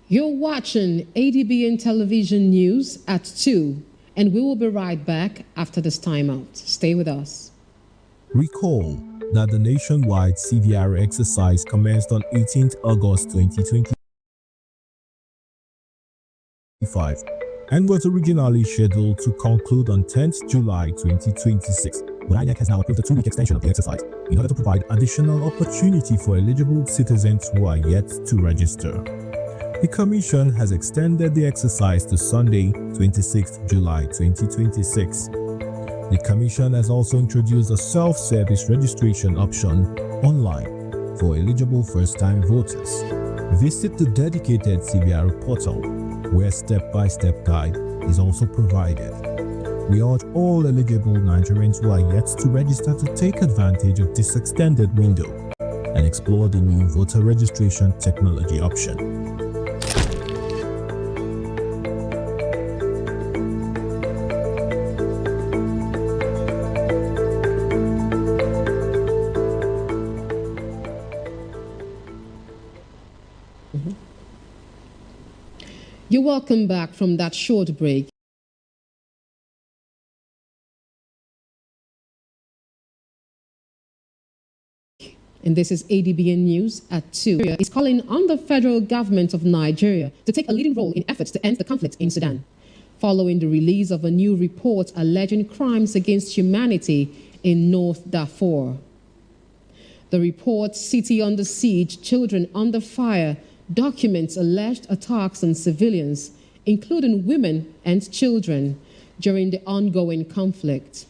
[SPEAKER 15] You're watching Adbn Television News at 2, and we will be right back after this timeout. Stay with us.
[SPEAKER 12] Recall that the nationwide CVR exercise commenced on 18th August 2025 and was originally scheduled to conclude on 10th July 2026. But INEC has now approved a 2-week extension of the exercise in order to provide additional opportunity for eligible citizens who are yet to register. The Commission has extended the exercise to Sunday, 26th July 2026. The Commission has also introduced a self-service registration option online for eligible first-time voters. Visit the dedicated CVR portal, where step-by-step guide is also provided. We urge all eligible Nigerians who are yet to register to take advantage of this extended window and explore the new voter registration technology option.
[SPEAKER 15] You're welcome back from that short break. And this is Adbn News at 2. Is calling on the federal government of Nigeria to take a leading role in efforts to end the conflict in Sudan, following the release of a new report alleging crimes against humanity in North Darfur. The report, City Under Siege, Children Under Fire, documents alleged attacks on civilians, including women and children, during the ongoing conflict.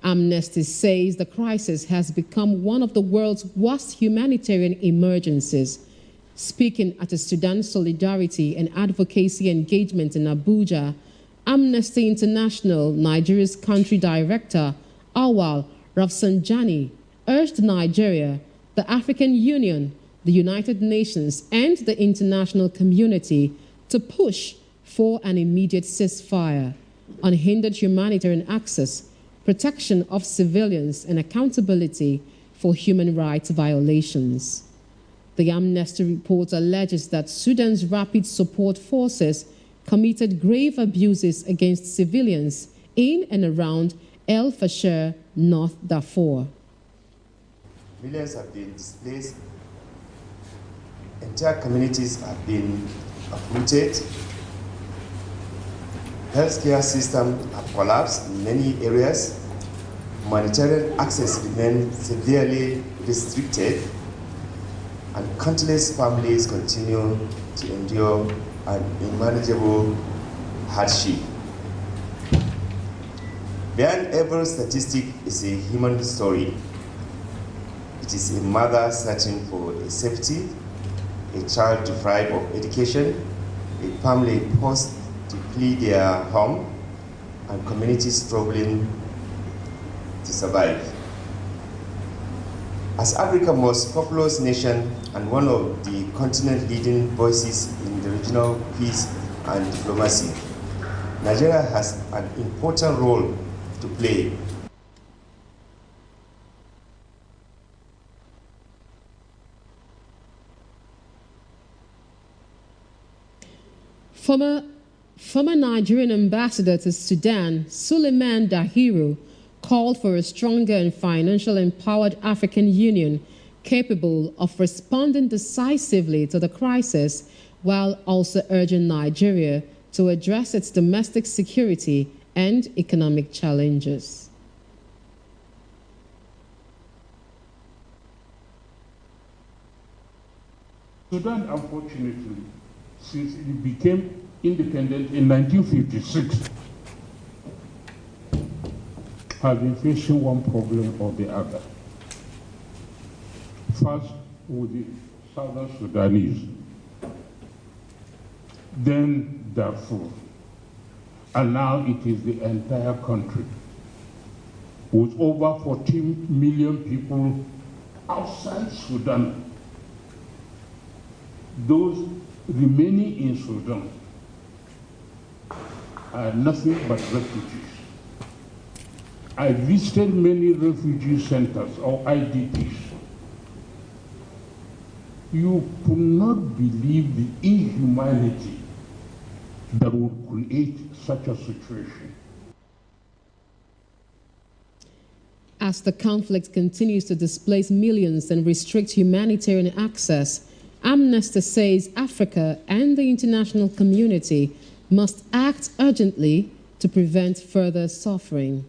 [SPEAKER 15] Amnesty says the crisis has become one of the world's worst humanitarian emergencies. Speaking at a Sudan Solidarity and Advocacy engagement in Abuja, Amnesty International Nigeria's country director, Awal Rafsanjani, urged Nigeria, the African Union, the United Nations, and the international community to push for an immediate ceasefire, unhindered humanitarian access, protection of civilians, and accountability for human rights violations. The Amnesty report alleges that Sudan's Rapid Support Forces committed grave abuses against civilians in and around El Fasher, North Darfur.
[SPEAKER 3] Millions have been displaced, entire communities have been uprooted, healthcare systems have collapsed in many areas, humanitarian access remains severely restricted, and countless families continue to endure an unmanageable hardship. Beyond every statistic is a human story. It is a mother searching for a safety, a child deprived of education, a family forced to flee their home, and communities struggling to survive. As Africa's most populous nation and one of the continent's leading voices in the regional peace and diplomacy, Nigeria has an important role to play.
[SPEAKER 15] Former Nigerian ambassador to Sudan, Suleiman Dahiru, called for a stronger and financially empowered African Union capable of responding decisively to the crisis, while also urging Nigeria to address its domestic security and economic challenges.
[SPEAKER 13] Sudan, unfortunately, since it became independent in 1956, has been facing one problem or the other. First with the Southern Sudanese, then Darfur, and now it is the entire country, with over 14 million people outside Sudan. Those remaining in Sudan are nothing but refugees. I visited many refugee centers or IDPs. You could not believe the inhumanity that would create such a situation.
[SPEAKER 15] As the conflict continues to displace millions and restrict humanitarian access, Amnesty says Africa and the international community must act urgently to prevent further suffering.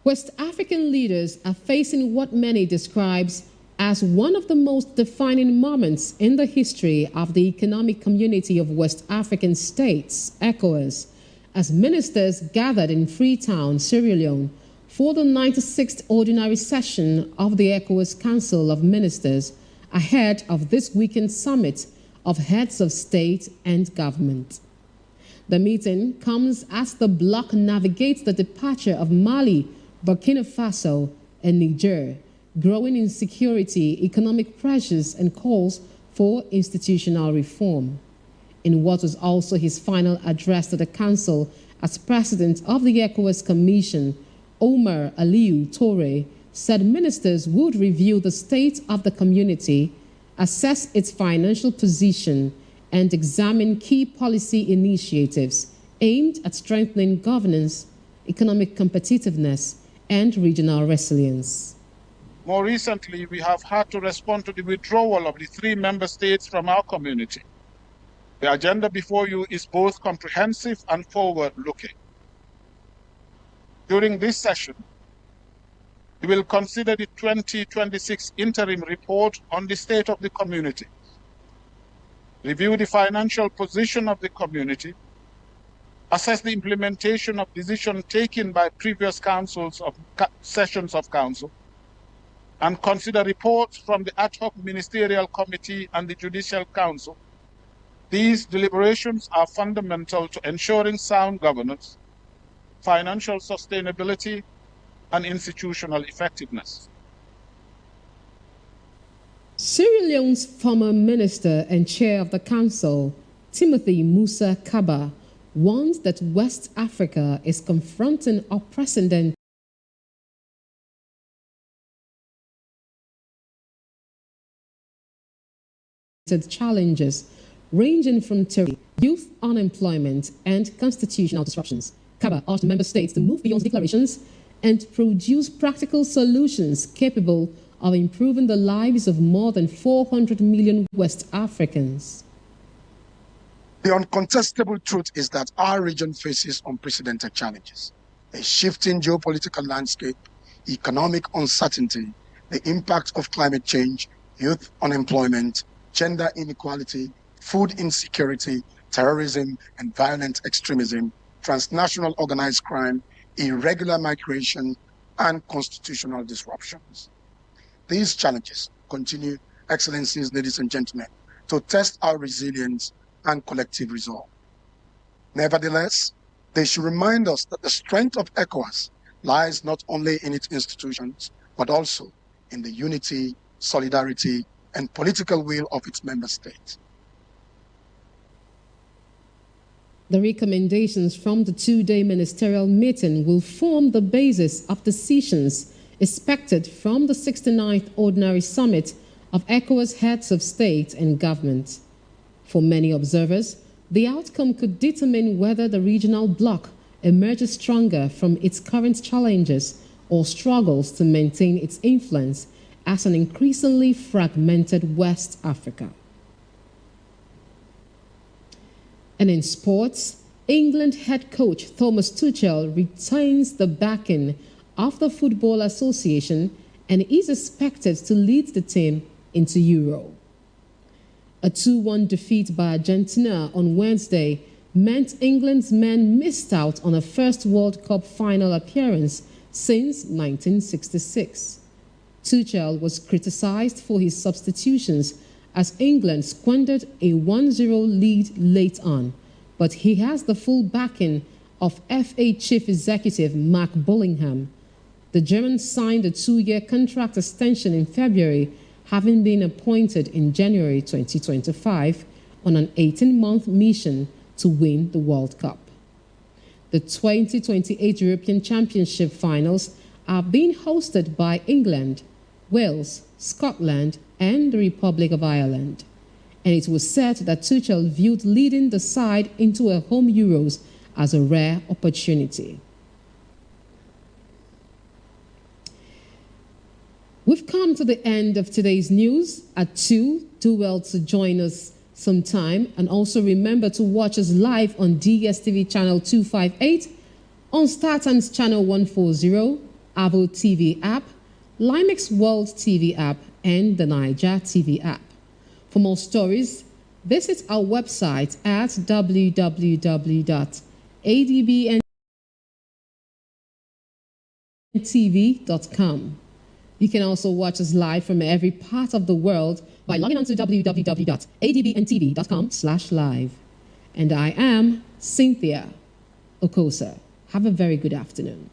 [SPEAKER 15] West African leaders are facing what many describes as one of the most defining moments in the history of the Economic Community of West African States, ECOWAS, as ministers gathered in Freetown, Sierra Leone, for the 96th ordinary session of the ECOWAS Council of Ministers, ahead of this weekend summit of heads of state and government. The meeting comes as the bloc navigates the departure of Mali, Burkina Faso, and Niger, growing insecurity, economic pressures, and calls for institutional reform. In what was also his final address to the Council as president of the ECOWAS Commission, Omar Aliyu Toure said ministers would review the state of the community assess its financial position, and examine key policy initiatives aimed at strengthening governance, economic competitiveness, and regional resilience.
[SPEAKER 10] More recently, we have had to respond to the withdrawal of the 3 member states from our community. The agenda before you is both comprehensive and forward-looking. During this session, we will consider the 2026 interim report on the state of the community, review the financial position of the community, assess the implementation of decisions taken by previous sessions of council, and consider reports from the ad hoc ministerial committee and the judicial council. These deliberations are fundamental to ensuring sound governance, financial sustainability, and institutional effectiveness.
[SPEAKER 15] Sierra Leone's former minister and chair of the council, Timothy Musa Kaba, warns that West Africa is confronting unprecedented challenges ranging from terrorism, youth unemployment, and constitutional disruptions. Kaba urged member states to move beyond declarations and produce practical solutions capable of improving the lives of more than 400 million West Africans.
[SPEAKER 16] The uncontestable truth is that our region faces unprecedented challenges: a shifting geopolitical landscape, economic uncertainty, the impact of climate change, youth unemployment, gender inequality, food insecurity, terrorism and violent extremism, transnational organized crime, irregular migration, and constitutional disruptions. These challenges continue, Excellencies, ladies and gentlemen, to test our resilience and collective resolve. Nevertheless, they should remind us that the strength of ECOWAS lies not only in its institutions, but also in the unity, solidarity, and political will of its member states.
[SPEAKER 15] The recommendations from the 2-day ministerial meeting will form the basis of decisions expected from the 69th Ordinary Summit of ECOWAS heads of state and government. For many observers, the outcome could determine whether the regional bloc emerges stronger from its current challenges or struggles to maintain its influence as an increasingly fragmented West Africa. And in sports, England head coach Thomas Tuchel retains the backing of the Football Association and is expected to lead the team into Euro. A 2-1 defeat by Argentina on Wednesday meant England's men missed out on a first World Cup final appearance since 1966. Tuchel was criticized for his substitutions as England squandered a 1-0 lead late on, but he has the full backing of FA Chief Executive Mark Bullingham. The German signed a 2-year contract extension in February, having been appointed in January 2025 on an 18-month mission to win the World Cup. The 2028 European Championship finals are being hosted by England, Wales, Scotland, and the Republic of Ireland. And it was said that Tuchel viewed leading the side into a home Euros as a rare opportunity. We've come to the end of today's news. At 2, do well to join us sometime, and also remember to watch us live on DSTV channel 258, on StarTimes channel 140, Avo TV app, Limex World TV app, and the Niger TV app. For more stories, visit our website at www.adbntv.com. You can also watch us live from every part of the world by logging on to www.adbntv.com/live. And I am Cynthia Okosa. Have a very good afternoon.